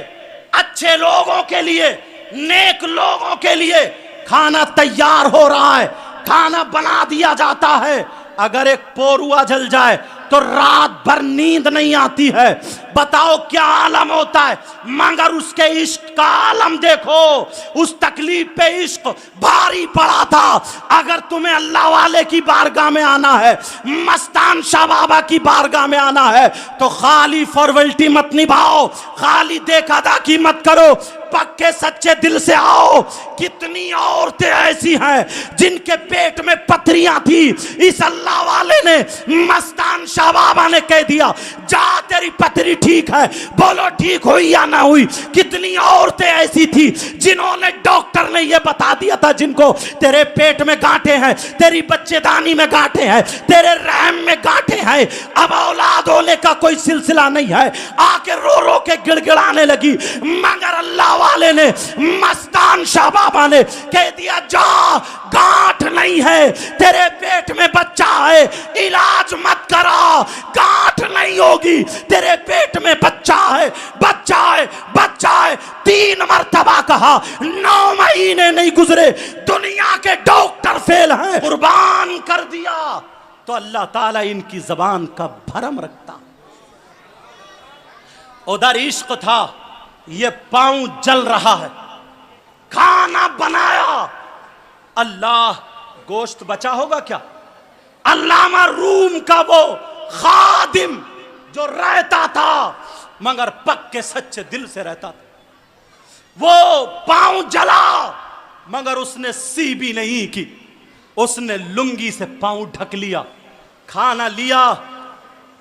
Speaker 1: اچھے لوگوں کے لیے، نیک لوگوں کے لیے کھانا تیار ہو رہا ہے، کھانا بنا دیا جاتا ہے. اگر ایک پوروا جل جائے تو رات بھر نیند نہیں آتی ہے. بتاؤ کیا عالم ہوتا ہے، مگر اس کے عشق کا عالم دیکھو. اس تکلیف پہ عشق بھاری پڑا تھا. اگر تمہیں اللہ والے کی بارگاہ میں آنا ہے، مستان شاہ بابا کی بارگاہ میں آنا ہے، تو خالی فارمیلٹی مت نبھاؤ، خالی دیکھا داکھی مت کرو، پکے سچے دل سے آؤ. کتنی عورتیں ایسی ہیں جن کے پیٹ میں پتھریاں تھی، اس اللہ والے نے، مستان شاہ بابا نے کہہ دیا جا تیری پتھری ٹھیک ہے. بولو ٹھیک ہوئی یا نہ ہوئی؟ کتنی عورتیں ایسی تھی جنہوں نے، ڈاکٹر نے یہ بتا دیا تھا جن کو تیرے پیٹ میں گانٹیں ہیں، تیری بچے دانی میں گانٹیں ہیں، تیرے رحم میں گانٹیں ہیں، اب اولاد ہونے کا کوئی سلسلہ نہیں ہے. آ کے رو رو کے گڑ گڑانے لگی. مگر اللہ والے نے، مستان شاہ بابا نے کہہ دیا جا، گانٹ نہیں ہے، تیرے پیٹ میں بچہ ہے، علاج مت کرا، گانٹ نہیں ہوگی، تیرے پیٹ میں بچہ ہے، بچہ ہے، بچہ ہے. 3 مرتبہ کہا، 9 مہینے نہیں گزرے، دنیا کے ڈاکٹر فیل ہیں، قربان کر دیا. تو اللہ تعالیٰ ان کی زبان کا بھرم رکھتا. ادھر عشق تھا, یہ پاؤں جل رہا ہے, کھانا بنایا, اللہ گوشت بچا ہوگا کیا؟ علامہ روم کا وہ خادم جو رہتا تھا مگر پکے سچے دل سے رہتا تھا, وہ پاؤں جلا مگر اس نے سی بھی نہیں کی, اس نے لنگی سے پاؤں ڈھک لیا, کھانا لیا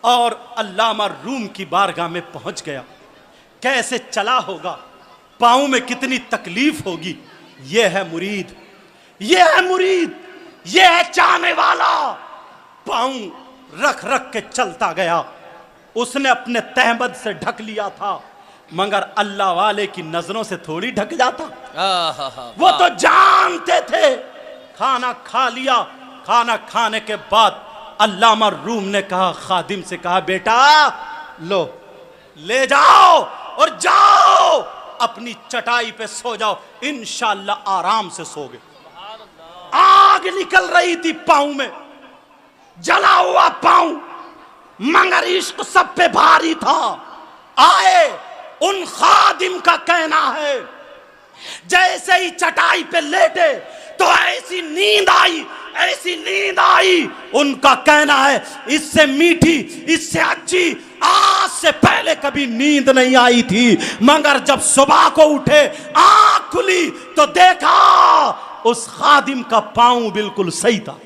Speaker 1: اور علامہ روم کی بارگاہ میں پہنچ گیا. کیسے چلا ہوگا, پاؤں میں کتنی تکلیف ہوگی. یہ ہے مرید, یہ ہے مرید, یہ ہے چاہنے والا. پاؤں رکھ رکھ کے چلتا گیا. اس نے اپنے تہمد سے ڈھک لیا تھا مگر اللہ والے کی نظروں سے تھوڑی ڈھک جاتا. وہ تو جانتے تھے. کھانا کھا لیا. کھانا کھانے کے بعد علامہ روم نے کہا, خادم سے کہا, بیٹا لو لے جاؤ اور جاؤ اپنی چٹائی پہ سو جاؤ, انشاءاللہ آرام سے سو گے. آگ نکل رہی تھی پاؤں میں, جلا ہوا پاؤں, مگر عشق سب پہ بھاری تھا. آئے, ان خادم کا کہنا ہے جیسے ہی چٹائی پہ لیٹے تو ایسی نیند آئی, ایسی نیند آئی. ان کا کہنا ہے اس سے میٹھی, اس سے اچھی آج سے پہلے کبھی نیند نہیں آئی تھی. مگر جب صبح کو اٹھے, آنکھ کھلی تو دیکھا اس خادم کا پاؤں بالکل صحیح تھا.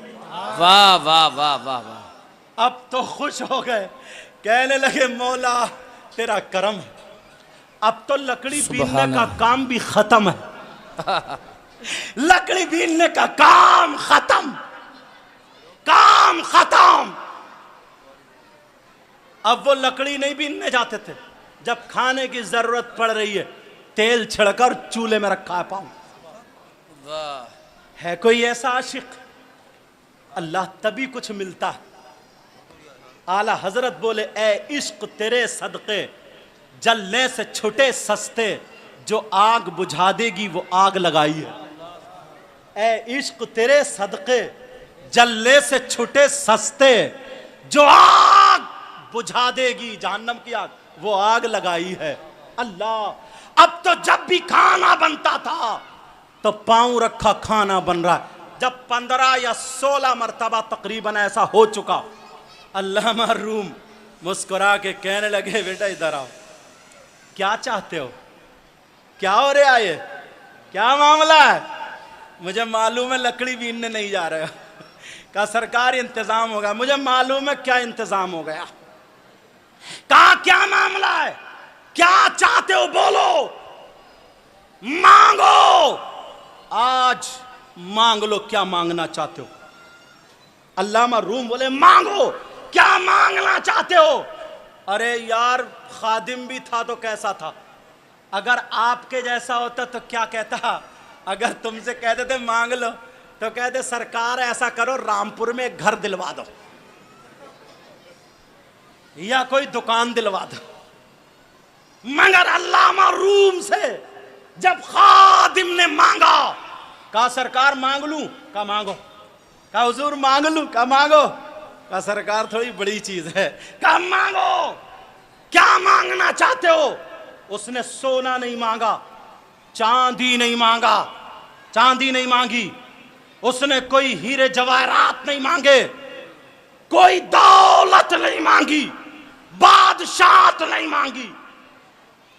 Speaker 2: واہ واہ واہ واہ واہ.
Speaker 1: اب تو خوش ہو گئے, کہنے لگے مولا تیرا کرم ہے, اب تو لکڑی بیلنے کا کام بھی ختم ہے. لکڑی بیلنے کا کام ختم, کام ختم. اب وہ لکڑی نہیں بیلنے جاتے تھے, جب کھانے کی ضرورت پڑ رہی ہے تیل چھڑ کر چولہے میں رکھا ہے پاؤں. ہے کوئی ایسا عاشق, اللہ تبھی کچھ ملتا ہے. اعلی حضرت بولے, اے عشق تیرے صدقے جلنے سے چھٹے سستے, جو آگ بجھا دے گی وہ آگ لگائی ہے. اے عشق تیرے صدقے جلنے سے چھٹے سستے, جو آگ بجھا دے گی جہنم کی آگ وہ آگ لگائی ہے. اللہ, اب تو جب بھی کھانا بنتا تھا تو پاؤں رکھا کھانا بن رہا ہے. جب 15 یا 16 مرتبہ تقریباً ایسا ہو چکا, علامہ روم مسکرا کے کہنے لگے, بیٹا ادھر آؤ, کیا چاہتے ہو, کیا ہو رہا ہے, کیا معاملہ ہے؟ مجھے معلوم ہے لکڑی بیننے نہیں جا رہے ہو. کہا سرکار انتظام ہو گیا. مجھے معلوم ہے کیا انتظام ہو گیا. کہا کیا معاملہ ہے, کیا چاہتے ہو بولو, مانگو, آج مانگ لو کیا مانگنا چاہتے ہو. علامہ روم بولے, مانگو, کیا مانگنا چاہتے ہو. ارے یار خادم بھی تھا تو کیسا تھا, اگر آپ کے جیسا ہوتا تو کیا کہتا, اگر تم سے کہتے تھے مانگ لو تو کہتے سرکار ایسا کرو رامپور میں ایک گھر دلوا دو یا کوئی دکان دلوا دو. مگر علامہ روم سے جب خادم نے مانگا, کہا سرکار مانگ لوں, کہا مانگو. کہا حضور مانگ لوں, کہا مانگو. کہا سرکار تھوڑی بڑی چیز ہے, کہا مانگو, کیا مانگنا چاہتے ہو. اس نے سونا نہیں مانگا, چاندی نہیں مانگا, چاندی نہیں مانگی. اس نے کوئی ہیرے جواہرات نہیں مانگے, کوئی دولت نہیں مانگی, بادشاہت نہیں مانگی,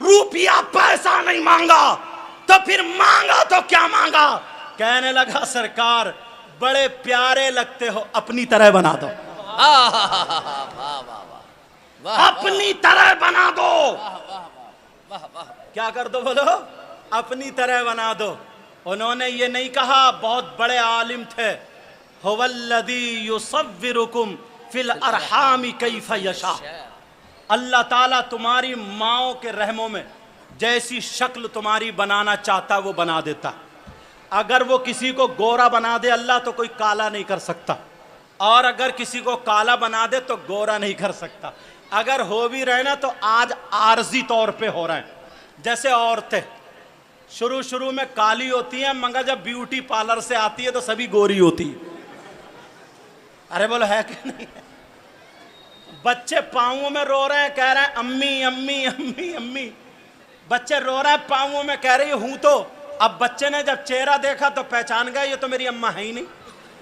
Speaker 1: روپیہ پیسہ نہیں مانگا. تو پھر مانگا تو کیا مانگا. کہنے لگا سرکار بڑے پیارے لگتے ہو, اپنی طرح بنا دو, اپنی طرح بنا دو. کیا کر دو بولو, اپنی طرح بنا دو. انہوں نے یہ نہیں کہا, بہت بڑے عالم تھے, هو الذی یصورکم فی الارحام کیف یشاء. اللہ تعالیٰ تمہاری ماؤں کے رحموں میں جیسی شکل تمہاری بنانا چاہتا وہ بنا دیتا. اگر وہ کسی کو گورا بنا دے اللہ تو کوئی کالا نہیں کر سکتا, اور اگر کسی کو کالا بنا دے تو گورا نہیں کر سکتا. اگر ہو بھی رہے نا تو آج عارضی طور پہ ہو رہے ہیں. جیسے عورتیں شروع میں کالی ہوتی ہیں مگر جب بیوٹی پارلر سے آتی ہے تو سبھی گوری ہوتی ہے. ارے بولو ہے کہ نہیں ہے؟ بچے پاؤں میں رو رہے ہیں، کہہ رہے ہیں امی امی امی امی، بچے رو رہے ہیں پاؤں میں، کہہ رہی ہوں تو اب بچے نے جب چہرہ دیکھا تو پہچان گیا یہ تو میری اماں ہے ہی نہیں،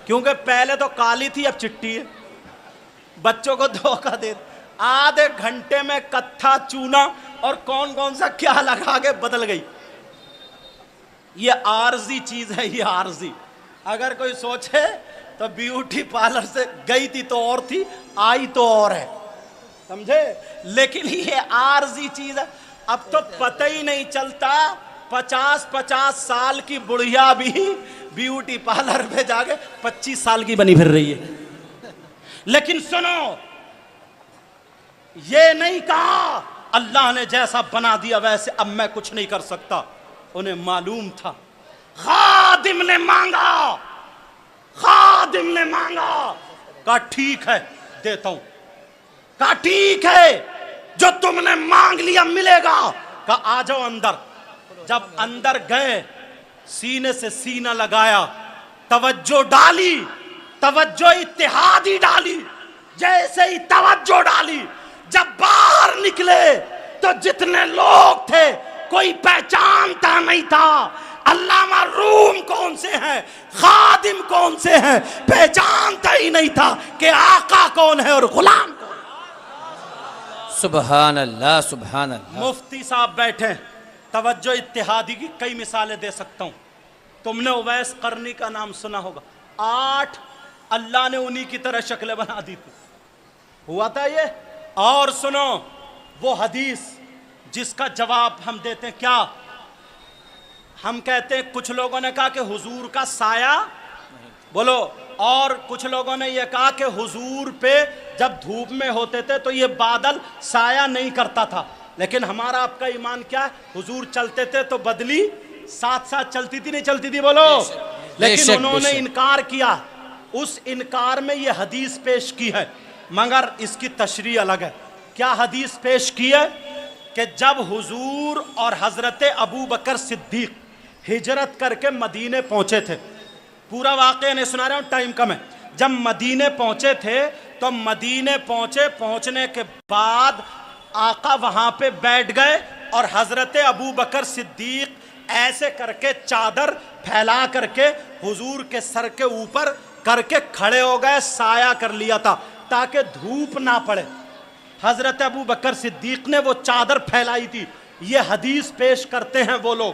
Speaker 1: کیونکہ پہلے تو کالی تھی اب چٹی ہے. بچوں کو دھوکہ دے آدھے گھنٹے میں کتھا چونا اور کون کون سا کیا لگا کے بدل گئی. یہ عارضی چیز ہے، یہ عارضی. اگر کوئی سوچے تو بیوٹی پارلر سے گئی تھی تو اور تھی، آئی تو اور ہے، سمجھے؟ لیکن یہ عارضی چیز ہے. اب تو پتہ ہی نہیں چلتا 50 سال کی بڑھیا بھی بیوٹی پارلر پہ جا کے 25 سال کی بنی پھر رہی ہے. لیکن سنو، یہ نہیں کہا اللہ نے جیسا بنا دیا ویسے اب میں کچھ نہیں کر سکتا. انہیں معلوم تھا. خادم نے مانگا، خادم نے مانگا، کہا ٹھیک ہے دیتا ہوں، کہا ٹھیک ہے جو تم نے مانگ لیا ملے گا. کہا آ جاؤ اندر. جب اندر گئے سینے سے سینہ لگایا، توجہ ڈالی، توجہ اتحادی ڈالی. جیسے ہی توجہ ڈالی جب باہر نکلے تو جتنے لوگ تھے کوئی پہچانتا نہیں تھا. علامہ روم کون سے ہیں، خادم کون سے ہیں، پہچانتا ہی نہیں تھا کہ آقا کون ہے اور غلام کون ہے.
Speaker 2: سبحان اللہ سبحان اللہ.
Speaker 1: مفتی صاحب بیٹھے، توجہ اتحادی کی کئی مثالیں دے سکتا ہوں. تم نے اویس قرنی کا نام سنا ہوگا. 8 اللہ نے انہی کی طرح شکلیں بنا دی تھی. ہوا تھا یہ. اور سنو وہ حدیث جس کا جواب ہم دیتے ہیں، کیا ہم کہتے ہیں کچھ لوگوں نے کہا کہ حضور کا سایہ بولو، اور کچھ لوگوں نے یہ کہا کہ حضور پہ جب دھوپ میں ہوتے تھے تو یہ بادل سایہ نہیں کرتا تھا. لیکن ہمارا آپ کا ایمان کیا ہے؟ حضور چلتے تھے تو بدلی ساتھ ساتھ چلتی تھی، نہیں چلتی تھی بولو. لیکن انہوں نے انکار کیا. اس انکار میں یہ حدیث پیش کی ہے، مگر اس کی تشریح الگ ہے. کیا حدیث پیش کی ہے؟ کہ جب حضور اور حضرت ابو بکر صدیق ہجرت کر کے مدینے پہنچے تھے، پورا واقعہ نہیں سنا رہا ہوں، ٹائم کم ہے. جب مدینے پہنچے تھے تو مدینے پہنچنے کے بعد آقا وہاں پہ بیٹھ گئے اور حضرت ابو بکر صدیق ایسے کر کے چادر پھیلا کر کے حضور کے سر کے اوپر کر کے کھڑے ہو گئے. سایہ کر لیا تھا تاکہ دھوپ نہ پڑے. حضرت ابو بکر صدیق نے وہ چادر پھیلائی تھی. یہ حدیث پیش کرتے ہیں وہ لوگ،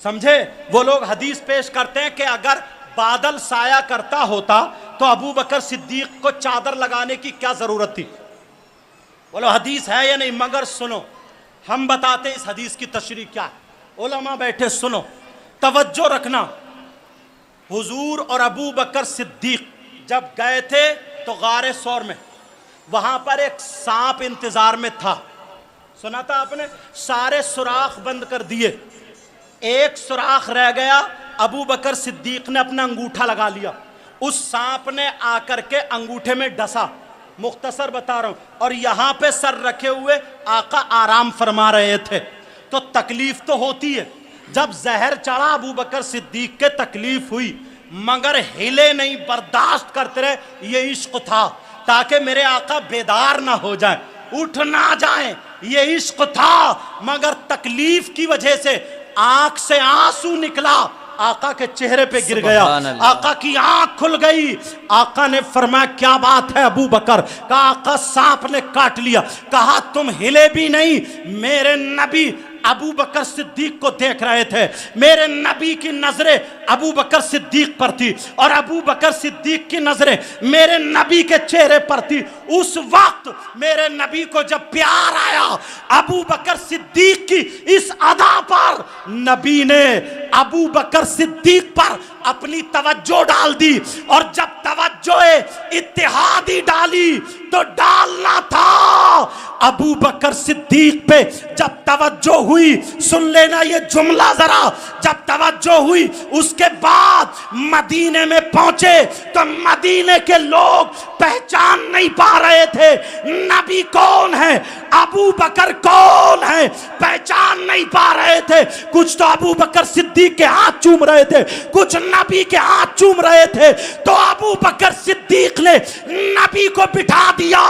Speaker 1: سمجھے؟ وہ لوگ حدیث پیش کرتے ہیں کہ اگر بادل سایہ کرتا ہوتا تو ابو بکر صدیق کو چادر لگانے کی کیا ضرورت تھی؟ بولو حدیث ہے یا نہیں؟ مگر سنو، ہم بتاتے ہیں اس حدیث کی تشریح کیا ہے. علماء بیٹھے سنو، توجہ رکھنا. حضور اور ابو بکر صدیق جب گئے تھے تو غار ثور میں، وہاں پر ایک سانپ انتظار میں تھا. سنا تھا آپ نے؟ سارے سوراخ بند کر دیے، ایک سوراخ رہ گیا. ابو بکر صدیق نے اپنا انگوٹھا لگا لیا، اس سانپ نے آ کر کے انگوٹھے میں ڈسا. مختصر بتا رہا ہوں. اور یہاں پہ سر رکھے ہوئے آقا آرام فرما رہے تھے. تو تکلیف تو ہوتی ہے. جب زہر چڑھا ابو بکر صدیق کے تکلیف ہوئی، مگر ہلے نہیں، برداشت کرتے رہے. یہ عشق تھا تاکہ میرے آقا بیدار نہ ہو جائیں، اٹھ نہ جائیں. یہ عشق تھا، مگر تکلیف کی وجہ سے آنکھ سے آنسو نکلا، آقا کے چہرے پہ گر گیا. آقا کی آنکھ کھل گئی. آقا نے فرمایا کیا بات ہے ابو بکر؟ کہا آقا سانپ نے کاٹ لیا. کہا تم ہلے بھی نہیں. میرے نبی ابو بکر صدیق کو دیکھ رہے تھے. میرے نبی کی نظریں ابو بکر صدیق پر تھی اور ابو بکر صدیق کی نظریں میرے نبی کے چہرے پر تھی. اس وقت میرے نبی کو جب پیار آیا ابو بکر صدیق کی اس ادا پر، نبی نے ابو بکر صدیق پر اپنی توجہ ڈال دی. اور جب توجہ اتحادی ڈالی تو ڈالنا تھا ابو بکر صدیق پہ. جب توجہ ہوئی، سن لینا یہ جملہ ذرا، جب توجہ ہوئی اس کے بعد مدینے میں پہنچے تو مدینے کے لوگ پہچان نہیں پا رہے تھے نبی کون ہے، ابو بکر کون ہے، پہچان نہیں پا رہے تھے. کچھ تو ابو بکر صدیق کے ہاتھ چوم رہے تھے، کچھ نبی کے ہاتھ چوم رہے تھے. تو ابو بکر صدیق نے نبی کو بٹھا دیا،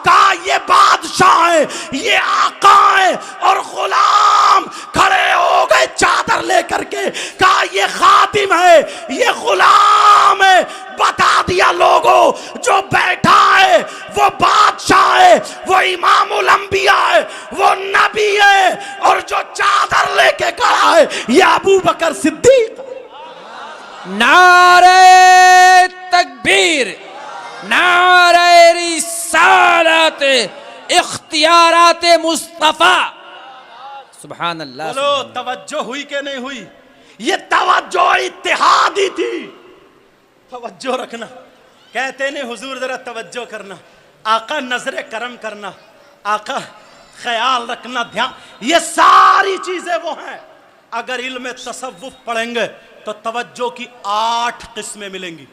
Speaker 1: کہا یہ بادشاہ ہے، یہ آقا ہے، اور غلام کھڑے ہو گئے چادر لے کر کے، کہا یہ خادم ہے، یہ غلام ہے. بتا دیا لوگوں جو بیٹھا ہے وہ بادشاہ ہے، وہ امام الانبیاء ہے، وہ نبی ہے، اور جو چادر لے کے کھڑا ہے یہ ابو بکر صدیق.
Speaker 2: نعرہ تکبیر، نعرہ رسالت، اختیارات مصطفیٰ. سبحان اللہ.
Speaker 1: بولو توجہ ہوئی کہ نہیں ہوئی؟ یہ توجہ اتحادی تھی. توجہ رکھنا، کہتے نہیں حضور ذرا توجہ کرنا، آقا نظر کرم کرنا، آقا خیال رکھنا، دھیان، یہ ساری چیزیں وہ ہیں. اگر علم تصوف پڑھیں گے تو توجہ کی 8 قسمیں ملیں گی.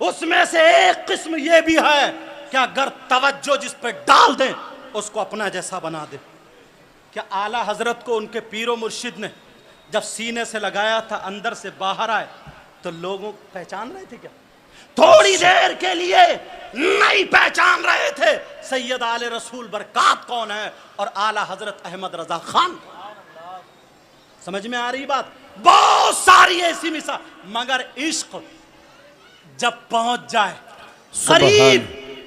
Speaker 1: اس میں سے ایک قسم یہ بھی ہے کہ اگر توجہ جس پہ ڈال دیں اس کو اپنا جیسا بنا دیں. کیا اعلیٰ حضرت کو ان کے پیر و مرشد نے جب سینے سے لگایا تھا اندر سے باہر آئے تو لوگوں پہچان رہے تھے؟ کیا تھوڑی دیر کے لیے نہیں پہچان رہے تھے سید آل رسول برکات کون ہے اور اعلیٰ حضرت احمد رضا خان. سمجھ میں آ رہی بات؟ بہت ساری ایسی مثال، مگر عشق جب پہنچ جائے قریب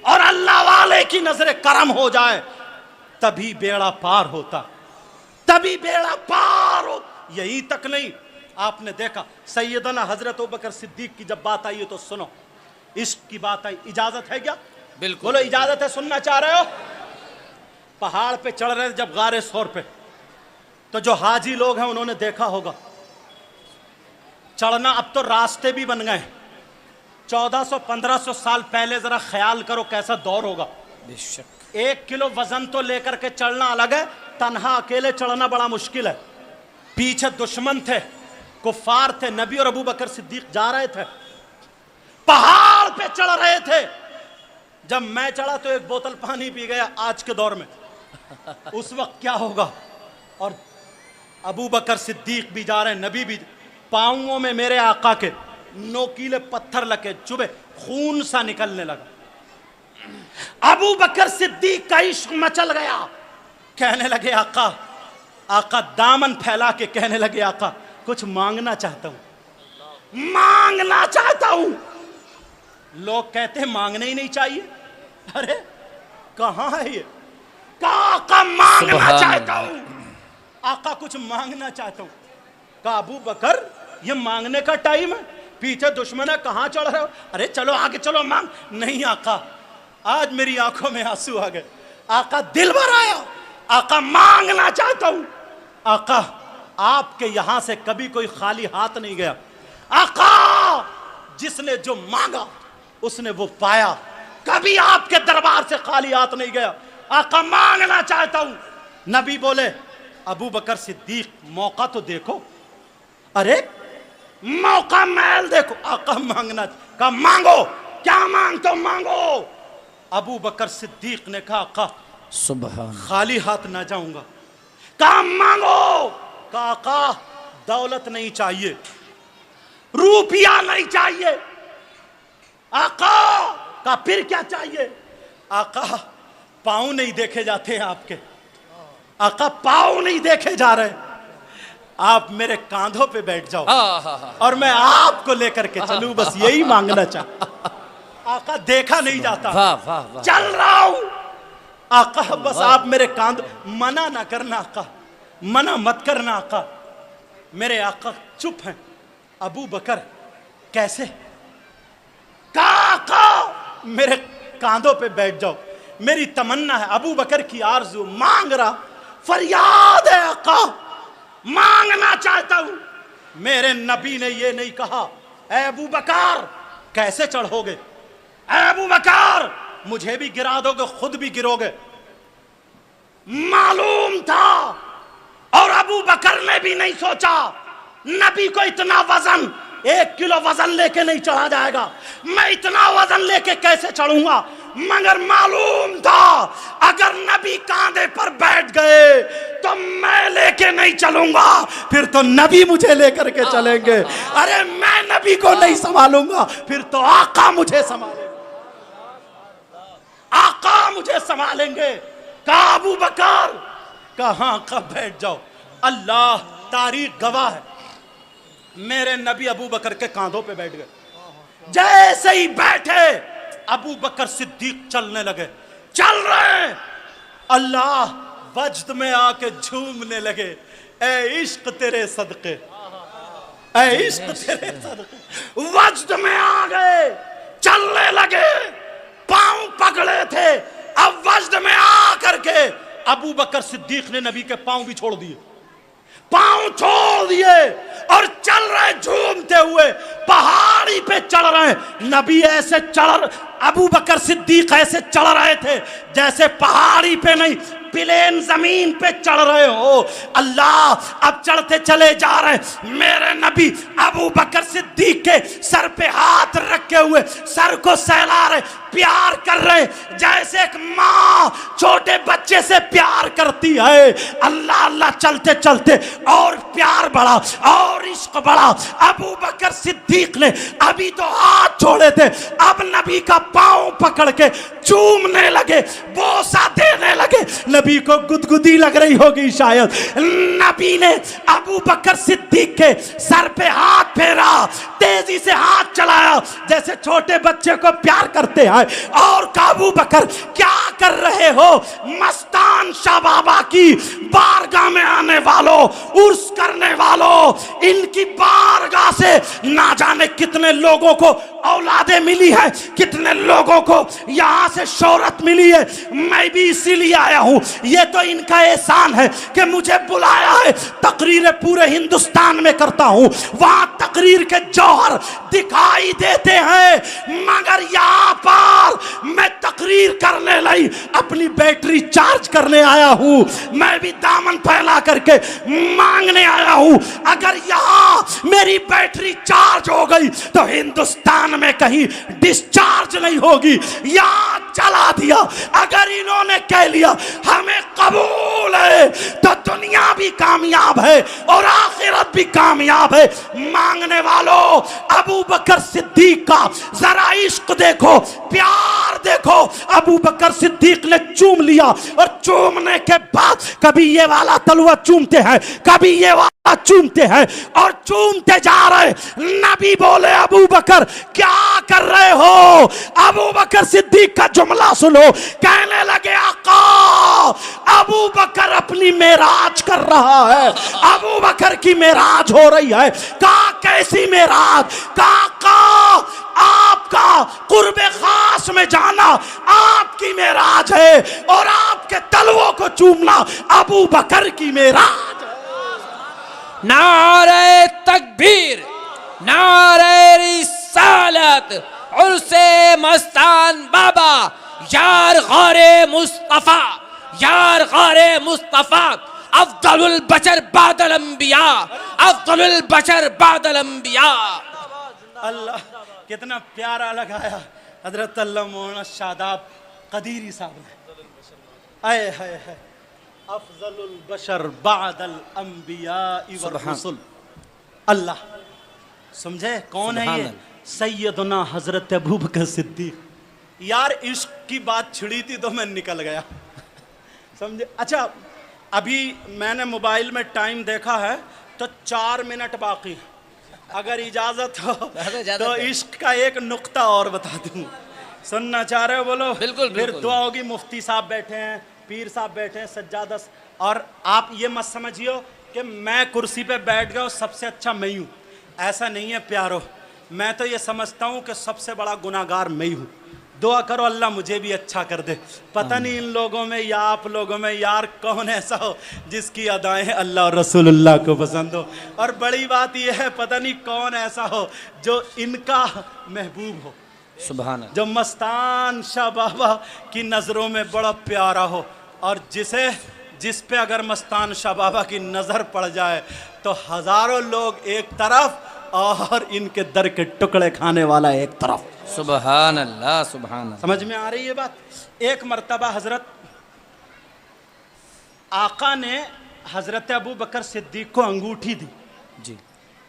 Speaker 1: اور اللہ والے کی نظر کرم ہو جائے تبھی بیڑا پار ہوتا، تبھی بیڑا پار ہو. یہی تک نہیں، آپ نے دیکھا سیدنا حضرت ابوبکر صدیق کی جب بات آئی ہے تو سنو، عشق کی بات آئی. اجازت ہے کیا؟
Speaker 2: بالکل.
Speaker 1: بولو اجازت ہے، سننا چاہ رہے ہو؟ پہاڑ پہ چڑھ رہے جب غار ثور پہ، تو جو حاجی لوگ ہیں انہوں نے دیکھا ہوگا چڑھنا. اب تو راستے بھی بن گئے. 1400-1500 سال پہلے ذرا خیال کرو کیسا دور ہوگا.
Speaker 2: بے شک.
Speaker 1: 1 کلو وزن تو لے کر کے چڑھنا الگ ہے، تنہا اکیلے چڑھنا بڑا مشکل ہے. پیچھے دشمن تھے، کفار تھے، نبی اور ابو بکر صدیق جا رہے تھے، پہاڑ پہ چڑھ رہے تھے. جب میں چڑھا تو 1 بوتل پانی پی گیا آج کے دور میں. اس وقت کیا ہوگا؟ اور ابو بکر صدیق بھی جا رہے ہیں، نبی بھی. پاؤں میں میرے آقا کے نوکیلے پتھر لگے، چبھے خون سا نکلنے لگا. ابو بکر صدیق کا عشق مچل گیا. کہنے لگے آقا، آقا دامن پھیلا کے کہنے لگے آقا کچھ مانگنا چاہتا ہوں، مانگنا چاہتا ہوں. لوگ کہتے ہیں مانگنا ہی نہیں چاہیے. ارے کہاں ہے یہ؟ کہا آقا مانگنا چاہتا ہوں، آقا کچھ مانگنا چاہتا ہوں. کہا ابو بکر یہ مانگنے کا ٹائم ہے، پیچھے دشمن ہے، کہاں چڑھ رہے ہو؟ ارے چلو آگے چلو مانگ. نہیں آقا، آج میری آنکھوں میں آنسو آ گئے. آقا دل بھر آیا، آقا مانگنا چاہتا ہوں. آقا آپ کے یہاں سے کبھی کوئی خالی ہاتھ نہیں گیا. آقا جس نے جو مانگا اس نے وہ پایا، کبھی آپ کے دربار سے خالی ہاتھ نہیں گیا. آقا مانگنا چاہتا ہوں. نبی بولے ابو بکر صدیق موقع تو دیکھو. ارے موقع محل دیکھو. آقا مانگنا، کہا مانگو، کیا مانگتے ہو مانگو. ابو بکر صدیق نے کہا آقا
Speaker 2: سبحان،
Speaker 1: خالی ہاتھ نہ جاؤں گا. کہا مانگو. کہا آقا دولت نہیں چاہیے، روپیہ نہیں چاہیے. آقا کہا پھر کیا چاہیے؟ آقا پاؤں نہیں دیکھے جاتے ہیں آپ کے. آقا پاؤں نہیں دیکھے جا رہے، آپ میرے کاندھوں پہ بیٹھ جاؤ اور میں آپ کو لے کر کے چلوں، بس یہی مانگنا چاہتا. آقا دیکھا نہیں جاتا، چل رہا ہوں. آقا بس آپ میرے کاندھ، منع نہ کرنا آقا، منع مت کرنا آقا. میرے آقا چپ ہیں. ابو بکر کیسے؟ کہا آقا میرے کاندھوں پہ بیٹھ جاؤ، میری تمنا ہے. ابو بکر کی آرزو، مانگ رہا، فریاد ہے آقا مانگنا چاہتا ہوں. میرے نبی نے یہ نہیں کہا اے ابو بکر کیسے چڑھو گے، اے ابو بکر مجھے بھی گرا دو گے، خود بھی گرو گے۔ معلوم تھا، اور ابو بکر نے بھی نہیں سوچا نبی کو اتنا وزن، 1 کلو وزن لے کے نہیں چڑھا جائے گا، میں اتنا وزن لے کے کیسے چڑھوں گا؟ مگر معلوم تھا اگر نبی کاندھے پر بیٹھ گئے تو میں لے کے نہیں چلوں گا، پھر تو نبی مجھے لے کر کے چلیں گے۔ ارے میں نبی کو نہیں سنبھالوں گا، پھر تو آقا مجھے سنبھالیں گے، آقا مجھے سنبھالیں گے۔ کہا ابو بکر، کہاں کا بیٹھ جاؤ، اللہ تاریخ گواہ ہے، میرے نبی ابو بکر کے کاندھوں پہ بیٹھ گئے۔ جیسے ہی بیٹھے ابو بکر صدیق چلنے لگے، چل رہے ہیں، اللہ وجد میں آ کے جھومنے لگے، اے عشق تیرے صدقے، اے عشق تیرے صدقے، وجد میں آ گئے، چلنے لگے، پاؤں پکڑے تھے، اب وجد میں آ کر کے ابو بکر صدیق نے نبی کے پاؤں بھی چھوڑ دیے، پاؤں چھوڑ دیے اور چل رہے جھومتے ہوئے، پہاڑی پہ چڑھ رہے ہیں۔ نبی ایسے ابو بکر صدیق ایسے چڑھ رہے تھے جیسے پہاڑی پہ نہیں، پلین زمین پہ چڑھ رہے ہو۔ اللہ اب چڑھتے چلے جا رہے ہیں، میرے نبی ابو بکر صدیق کے سر پہ ہاتھ رکھے ہوئے سر کو سہلا رہے، پیار کر رہے جیسے ایک ماں چھوٹے بچے سے پیار کرتی ہے۔ اللہ اللہ چلتے چلتے اور پیار بڑھا اور عشق بڑھا۔ ابو بکر صدیق نے ابھی تو ہاتھ چھوڑے تھے، اب نبی کا پاؤں پکڑ کے چومنے لگے، بوسہ دینے لگے۔ نبی کو گدگدی لگ رہی ہوگی شاید۔ نبی نے ابو بکر صدیق کے سر پہ ہاتھ پھیرا، تیزی سے ہاتھ چلایا جیسے چھوٹے بچے کو پیار کرتے ہیں، اور ابو بکر کیا کر رہے ہو؟ مستان شاہ بابا کی بارگاہ میں آنے والوں، عرس کرنے والوں، ان کی بارگاہ سے نہ جانے کتنے لوگوں کو اولادیں ملی ہے، کتنے لوگوں کو یہاں سے شہرت ملی ہے۔ میں بھی اسی لیے آیا ہوں، یہ تو ان کا احسان ہے کہ مجھے بلایا ہے۔ تقریریں پورے ہندوستان میں کرتا ہوں، وہاں تقریر کے جوہر دکھائی دیتے ہیں، مگر یہاں پر میں تقریر کرنے لائی اپنی بیٹری چارج کرنے آیا ہوں۔ میں بھی دامن پھیلا کر کے مانگنے آیا ہوں، اگر یہاں میری بیٹری چارج ہو گئی تو ہندوستان میں کہیں ڈسچارج نہیں ہوگی، یہاں چلا دیا۔ اگر انہوں نے کہہ لیا ہمیں قبول ہے تو دنیا بھی کامیاب ہے اور آخرت بھی کامیاب ہے۔ مانگنے والوں، ابو بکر صدیق کا ذرا عشق دیکھو، پیار دیکھو۔ ابو بکر صدیق نے چوم لیا، اور چومنے کے بعد کبھی یہ والا تلوا چومتے ہیں، کبھی یہ والا چومتے ہیں، اور چومتے جا رہے۔ نبی بولے ابو بکر کیا کر رہے ہو؟ ابو بکر صدیق کا جملہ سنو، کہنے لگے آقا ابو بکر اپنی معراج کر رہا ہے، ابو بکر کی معراج ہو رہی ہے۔ کہا کیسی معراج؟ کہا آقا آپ کا قرب خاص میں جانا آپ کی معراج ہے، اور آپ کے تلووں کو چومنا ابو بکر کی معراج ہے۔
Speaker 2: نعرہ تکبیر، نعرہ رسالت، عرس مستان بابا، یار غار مصطفیٰ، یار غار مصطفیٰ، افضل البشر بعد الانبیاء، افضل البشر بعد الانبیاء۔
Speaker 1: اللہ کتنا پیارا لگایا حضرت اللہ مولانا شاداب قدیری صاحب نے۔ اے ہے افضل البشر بعد الانبیاء والرسل۔ اللہ سمجھے کون ہے یہ؟ سیدنا حضرت ابوبکر صدیق۔ یار عشق کی بات چھڑی تھی تو میں نکل گیا، سمجھے؟ اچھا ابھی میں نے موبائل میں ٹائم دیکھا ہے تو 4 منٹ باقی، اگر اجازت ہو تو عشق کا ایک نقطہ اور بتا دوں۔ سننا چاہ رہے ہو بولو؟
Speaker 2: بالکل
Speaker 1: پھر دعا ہوگی۔ مفتی صاحب بیٹھے ہیں، پیر صاحب بیٹھے ہیں، سجادہ، اور آپ یہ مت سمجھیو کہ میں کرسی پہ بیٹھ گیا سب سے اچھا میں ہی ہوں، ایسا نہیں ہے پیارو۔ میں تو یہ سمجھتا ہوں کہ سب سے بڑا گناہگار میں ہی ہوں۔ دعا کرو اللہ مجھے بھی اچھا کر دے۔ پتہ نہیں ان لوگوں میں یا آپ لوگوں میں یار کون ایسا ہو جس کی ادائیں اللہ اور رسول اللہ کو پسند ہو، اور بڑی بات یہ ہے پتہ نہیں کون ایسا ہو جو ان کا محبوب ہو۔
Speaker 2: سبحان اللہ.
Speaker 1: جو مستان شاہ بابا کی نظروں میں بڑا پیارا ہو، اور جس پہ اگر مستان شاہ بابا کی نظر پڑ جائے تو ہزاروں لوگ ایک طرف اور ان کے در کے ٹکڑے کھانے والا ایک طرف.
Speaker 2: سبحان اللہ. سبحان اللہ.
Speaker 1: سمجھ میں آ رہی ہے بات؟ ایک مرتبہ حضرت آقا نے حضرت ابو بکر صدیق کو انگوٹھی دی.
Speaker 2: جی.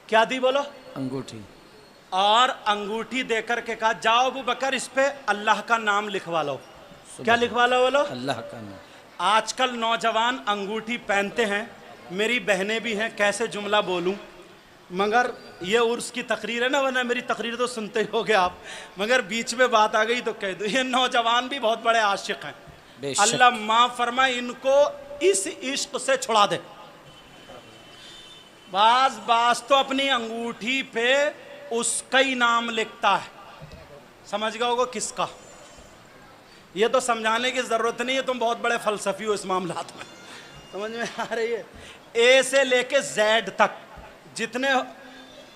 Speaker 1: کیا دی بولو؟
Speaker 2: انگوٹھی.
Speaker 1: اور انگوٹھی دے کر کے کہا جاؤ ابو بکر اس پہ اللہ کا نام لکھوا لو. کیا لکھوا لو بولو؟
Speaker 2: اللہ کا نام.
Speaker 1: آج کل نوجوان انگوٹھی پہنتے ہیں، میری بہنیں بھی ہیں، کیسے جملہ بولوں، مگر یہ عرس کی تقریر ہے نا، ورنہ میری تقریر تو سنتے ہی ہوگے آپ، مگر بیچ میں بات آ گئی تو کہہ دو. یہ نوجوان بھی بہت بڑے عاشق ہیں،
Speaker 2: بے شک.
Speaker 1: اللہ معاف فرمائے ان کو اس عشق سے چھڑا دے. بعض تو اپنی انگوٹھی پہ اس کا ہی نام لکھتا ہے، سمجھ گئے ہوگا کس کا. یہ تو سمجھانے کی ضرورت نہیں ہے، تم بہت بڑے فلسفی ہو اس معاملات میں. سمجھ میں آ رہی ہے؟ اے سے لے کے زیڈ تک جتنے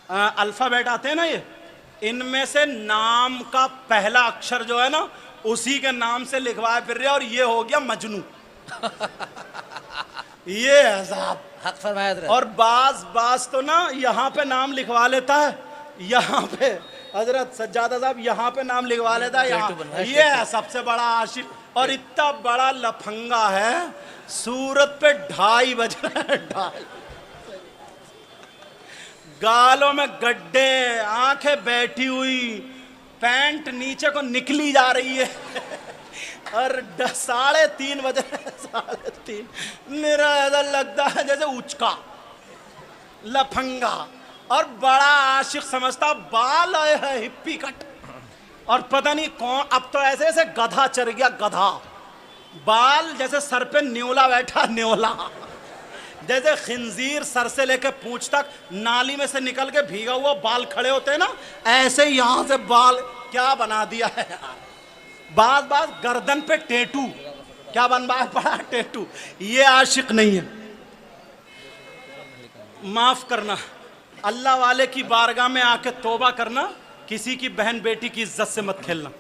Speaker 1: الفابیٹ آتے ہیں نا، یہ ان میں سے نام کا پہلا اکشر جو ہے نا اسی کے نام سے لکھوائے پھر رہے، اور یہ ہو گیا مجنو. یہ عذاب.
Speaker 2: حق فرمایا حضرت.
Speaker 1: اور بعض تو نا یہاں پہ نام لکھوا لیتا ہے، یہاں پہ حضرت سجادہ صاحب یہاں پہ نام لکھوا لیتا ہے یہاں. یہ ہے سب سے بڑا عاشق، اور اتنا بڑا لفنگا ہے، سورت پہ 2:30 بج رہے ہیں، 2:30. گالوں میں گڈھے، آنکھیں بیٹھی ہوئی، پینٹ نیچے کو نکلی جا رہی ہے، اور 3:30 بج رہے ہیں. 3:30 میرا ایسا لگتا ہے جیسے اچکا لفنگا، اور بڑا عاشق سمجھتا بال آئے ہیں ہپی کٹ، اور پتہ نہیں کون. اب تو ایسے ایسے گدھا چڑھ گیا، گدھا بال جیسے سر پہ نیولا بیٹھا، نیولا جیسے خنزیر سر سے لے کے پونچھ تک نالی میں سے نکل کے بھیگا ہوا بال کھڑے ہوتے ہیں نا، ایسے یہاں سے بال کیا بنا دیا ہے. بعض گردن پہ ٹیٹو، کیا بنوایا پڑا؟ ٹیٹو. یہ عاشق نہیں ہے. معاف کرنا، اللہ والے کی بارگاہ میں آ کے توبہ کرنا، کسی کی بہن بیٹی کی عزت سے مت کھیلنا.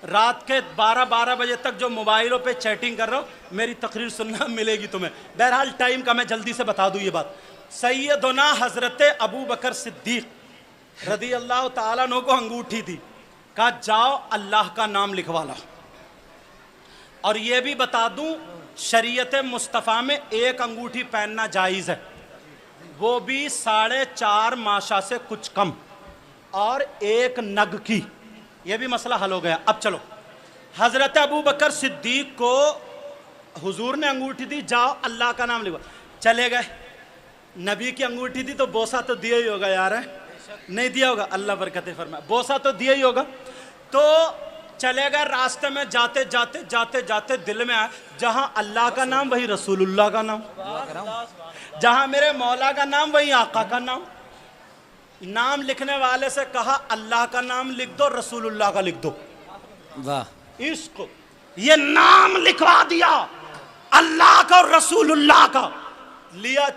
Speaker 1: رات کے 12 بجے تک جو موبائلوں پہ چیٹنگ کر رہا ہو، میری تقریر سننا ملے گی تمہیں. بہرحال ٹائم کا میں جلدی سے بتا دوں یہ بات. سیدنا حضرت ابو بکر صدیق رضی اللہ تعالیٰ عنہ کو انگوٹھی دی، کہا جاؤ اللہ کا نام لکھوا لو. اور یہ بھی بتا دوں شریعت مصطفیٰ میں ایک انگوٹھی پہننا جائز ہے، وہ بھی 4.5 ماشا سے کچھ کم، اور 1 نگ کی. یہ بھی مسئلہ حل ہو گیا. اب چلو، حضرت ابو بکر صدیق کو حضور نے انگوٹھی دی، جاؤ اللہ کا نام لکھو. چلے گئے. نبی کی انگوٹھی دی تو بوسہ تو دیا ہی ہوگا یار، نہیں دیا ہوگا؟ اللہ برکتیں فرمائے. بوسہ تو دیا ہی ہوگا. تو چلے گئے. راستے میں جاتے دل میں آیا جہاں اللہ کا نام وہی رسول اللہ کا نام، جہاں میرے مولا کا نام وہی آقا کا نام. نام لکھنے والے سے کہا اللہ کا نام لکھ دو، رسول اللہ کا لکھ دو.
Speaker 2: واہ.
Speaker 1: اس کو یہ نام لکھوا دیا، اللہ کا اور رسول اللہ کا. لیا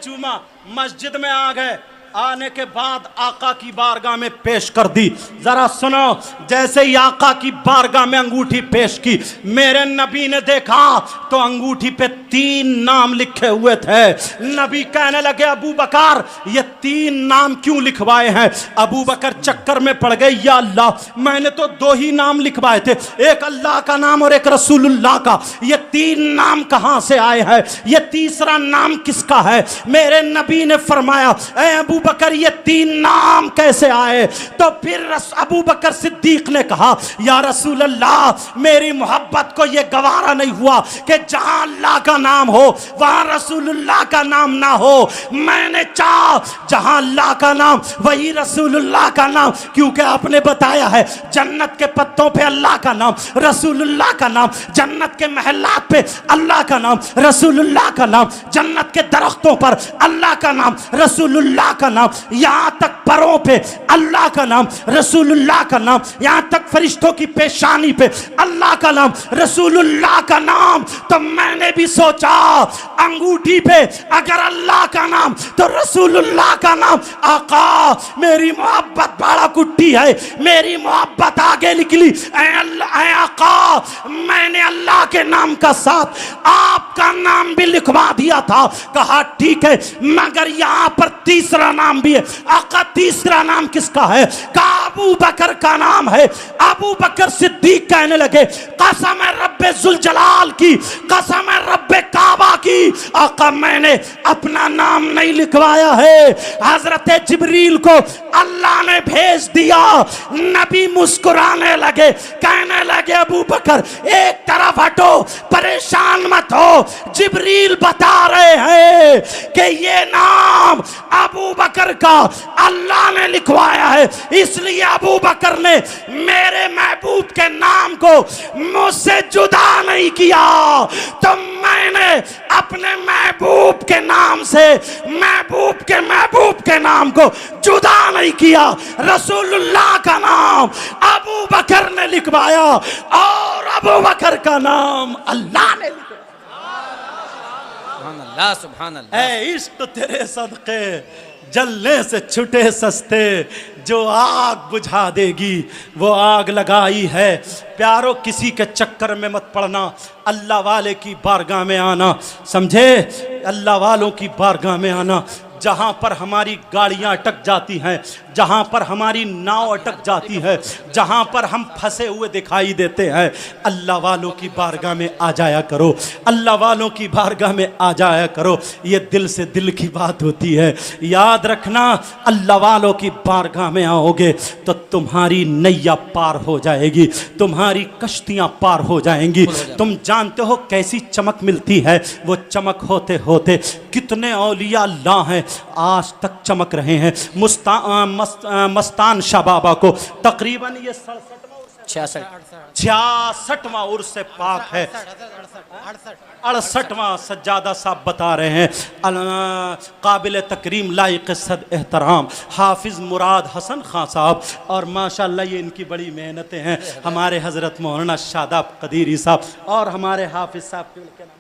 Speaker 1: چوما مسجد میں آ گئے. آنے کے بعد آقا کی بارگاہ میں پیش کر دی. ذرا سنو، جیسے ہی آقا کی بارگاہ میں انگوٹھی پیش کی، میرے نبی نے دیکھا تو انگوٹھی پہ 3 نام لکھے ہوئے تھے. نبی کہنے لگے ابو بکر یہ 3 نام کیوں لکھوائے ہیں؟ ابو بکر چکر میں پڑ گئے، یا اللہ میں نے تو 2 ہی نام لکھوائے تھے، ایک اللہ کا نام اور ایک رسول اللہ کا، یہ 3 نام کہاں سے آئے ہیں؟ یہ تیسرا نام کس کا ہے؟ میرے نبی نے فرمایا اے ابو بکر یہ 3 نام کیسے آئے؟ تو پھر ابو بکر صدیق نے کہا یا رسول اللہ میری محبت کو یہ گوارا نہیں ہوا کہ جہاں اللہ کا نام ہو وہاں رسول اللہ کا نام نہ ہو. میں نے چاہا جہاں اللہ کا نام وہی رسول اللہ کا نام، کیونکہ آپ نے بتایا ہے جنت کے پتوں پہ اللہ کا نام، رسول اللہ کا نام، جنت کے محلات پہ اللہ کا نام، رسول اللہ کا نام، جنت کے درختوں پر اللہ کا نام، رسول اللہ کا کا نام، یہاں تک پروں پہ اللہ کا نام، رسول اللہ کا نام، یہاں تک فرشتوں کی پیشانی پہ اللہ کا نام، رسول اللہ کا نام. تو میں نے بھی سوچا انگوٹھی پہ اگر اللہ کا نام تو رسول اللہ کا نام. آقا میری محبت بڑا کٹی ہے، میری محبت آگے نکلی. اے اللہ، اے آقا میں نے اللہ کے نام کا ساتھ آپ کا نام بھی لکھوا دیا تھا. کہا ٹھیک ہے مگر یہاں پر تیسرا نام بھی ہے. آقا تیسرا نام کس کا ہے؟ کہا ابو بکر کا نام ہے. ابو بکر صدیق کہنے لگے قسم رب ذوالجلال کی، قسم رب کعبہ کی، آقا میں نے اپنا نام نہیں لکھوایا ہے، حضرت جبریل کو اللہ نے بھیج دیا. نبی مسکرانے لگے، کہنے لگے ابو بکر ایک طرف ہٹو، پریشان مت ہو، جبریل بتا رہے ہیں کہ یہ نام ابو بکر کا اللہ نے لکھوایا ہے، اس لیے ابو بکر نے میرے محبوب کے نام کو مجھ سے جدا نہیں کیا. تو میں نے اپنے محبوب کے نام سے محبوب کے نام کو جدا نہیں کیا. رسول اللہ کا نام ابو بکر نے لکھوایا اور ابو بکر کا نام اللہ نے لکھوایا.
Speaker 2: سبحان اللہ سبحان اللہ.
Speaker 1: اے عشق تیرے صدقے جلنے سے چھٹے سستے، جو آگ بجھا دے گی وہ آگ لگائی ہے. پیارو کسی کے چکر میں مت پڑنا، اللہ والے کی بارگاہ میں آنا، سمجھے؟ اللہ والوں کی بارگاہ میں آنا. جہاں پر ہماری گاڑیاں اٹک جاتی ہیں، جہاں پر ہماری ناؤ اٹک جاتی ہے، جہاں پر ہم پھنسے ہوئے دکھائی دیتے ہیں، اللہ والوں کی بارگاہ میں آ جایا کرو، اللہ والوں کی بارگاہ میں آ جایا کرو. یہ دل سے دل کی بات ہوتی ہے. یاد رکھنا اللہ والوں کی بارگاہ میں آؤ گے تو تمہاری نیا پار ہو جائے گی، تمہاری کشتیاں پار ہو جائیں گی. تم جانتے ہو کیسی چمک ملتی ہے؟ وہ چمک ہوتے ہوتے کتنے اولیاء اللہ ہیں آج تک چمک رہے ہیں. مستان شاہ بابا کو تقریباً یہ 66واں عرس پاک ہے، 68واں سجادہ صاحب بتا رہے ہیں. قابل تکریم لائق صد احترام حافظ مراد حسن خان صاحب، اور ماشاءاللہ یہ ان کی بڑی محنتیں ہیں. ہمارے حضرت مولانا شاداب قدیری صاحب اور ہمارے حافظ صاحب کے نام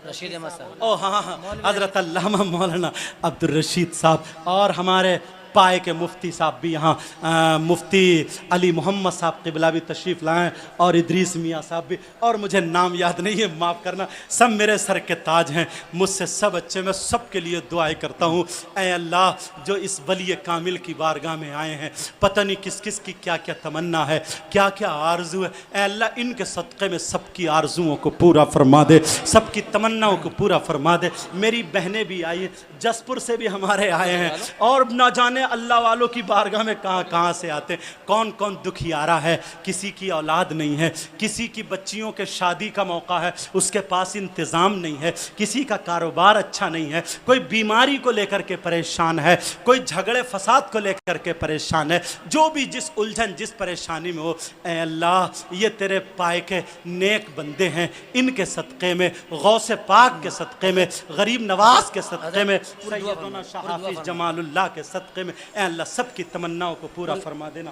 Speaker 2: رشید احمد صاحب،
Speaker 1: او ہاں حضرت علامہ مولانا عبد الرشید صاحب، اور ہمارے پائے کے مفتی صاحب بھی یہاں، مفتی علی محمد صاحب قبلہ بھی تشریف لائیں، اور ادریس میاں صاحب بھی، اور مجھے نام یاد نہیں ہے معاف کرنا. سب میرے سر کے تاج ہیں، مجھ سے سب اچھے. میں سب کے لیے دعائیں کرتا ہوں اے اللہ جو اس ولی کامل کی بارگاہ میں آئے ہیں، پتہ نہیں کس کس کی کیا کیا تمنا ہے، کیا کیا آرزو ہے. اے اللہ ان کے صدقے میں سب کی آرزوؤں کو پورا فرما دے، سب کی تمناؤں کو پورا فرما دے. میری بہنیں بھی آئی ہیں، جسپور سے بھی ہمارے آئے ہیں، اور نہ جانے اللہ والوں کی بارگاہ میں کہاں کہاں سے آتے ہیں. کون کون دکھیارا ہے، کسی کی اولاد نہیں ہے، کسی کی بچیوں کے شادی کا موقع ہے اس کے پاس انتظام نہیں ہے، کسی کا کاروبار اچھا نہیں ہے، کوئی بیماری کو لے کر کے پریشان ہے، کوئی جھگڑے فساد کو لے کر کے پریشان ہے. جو بھی جس الجھن جس پریشانی میں ہو، اے اللہ یہ تیرے پائے کے نیک بندے ہیں، ان کے صدقے میں، غوث پاک کے صدقے میں، غریب نواز کے صدقے میں، سیدنا شاہ حافظ جمال اللہ کے صدقے میں، اے اللہ سب کی تمناؤں کو پورا فرما دینا.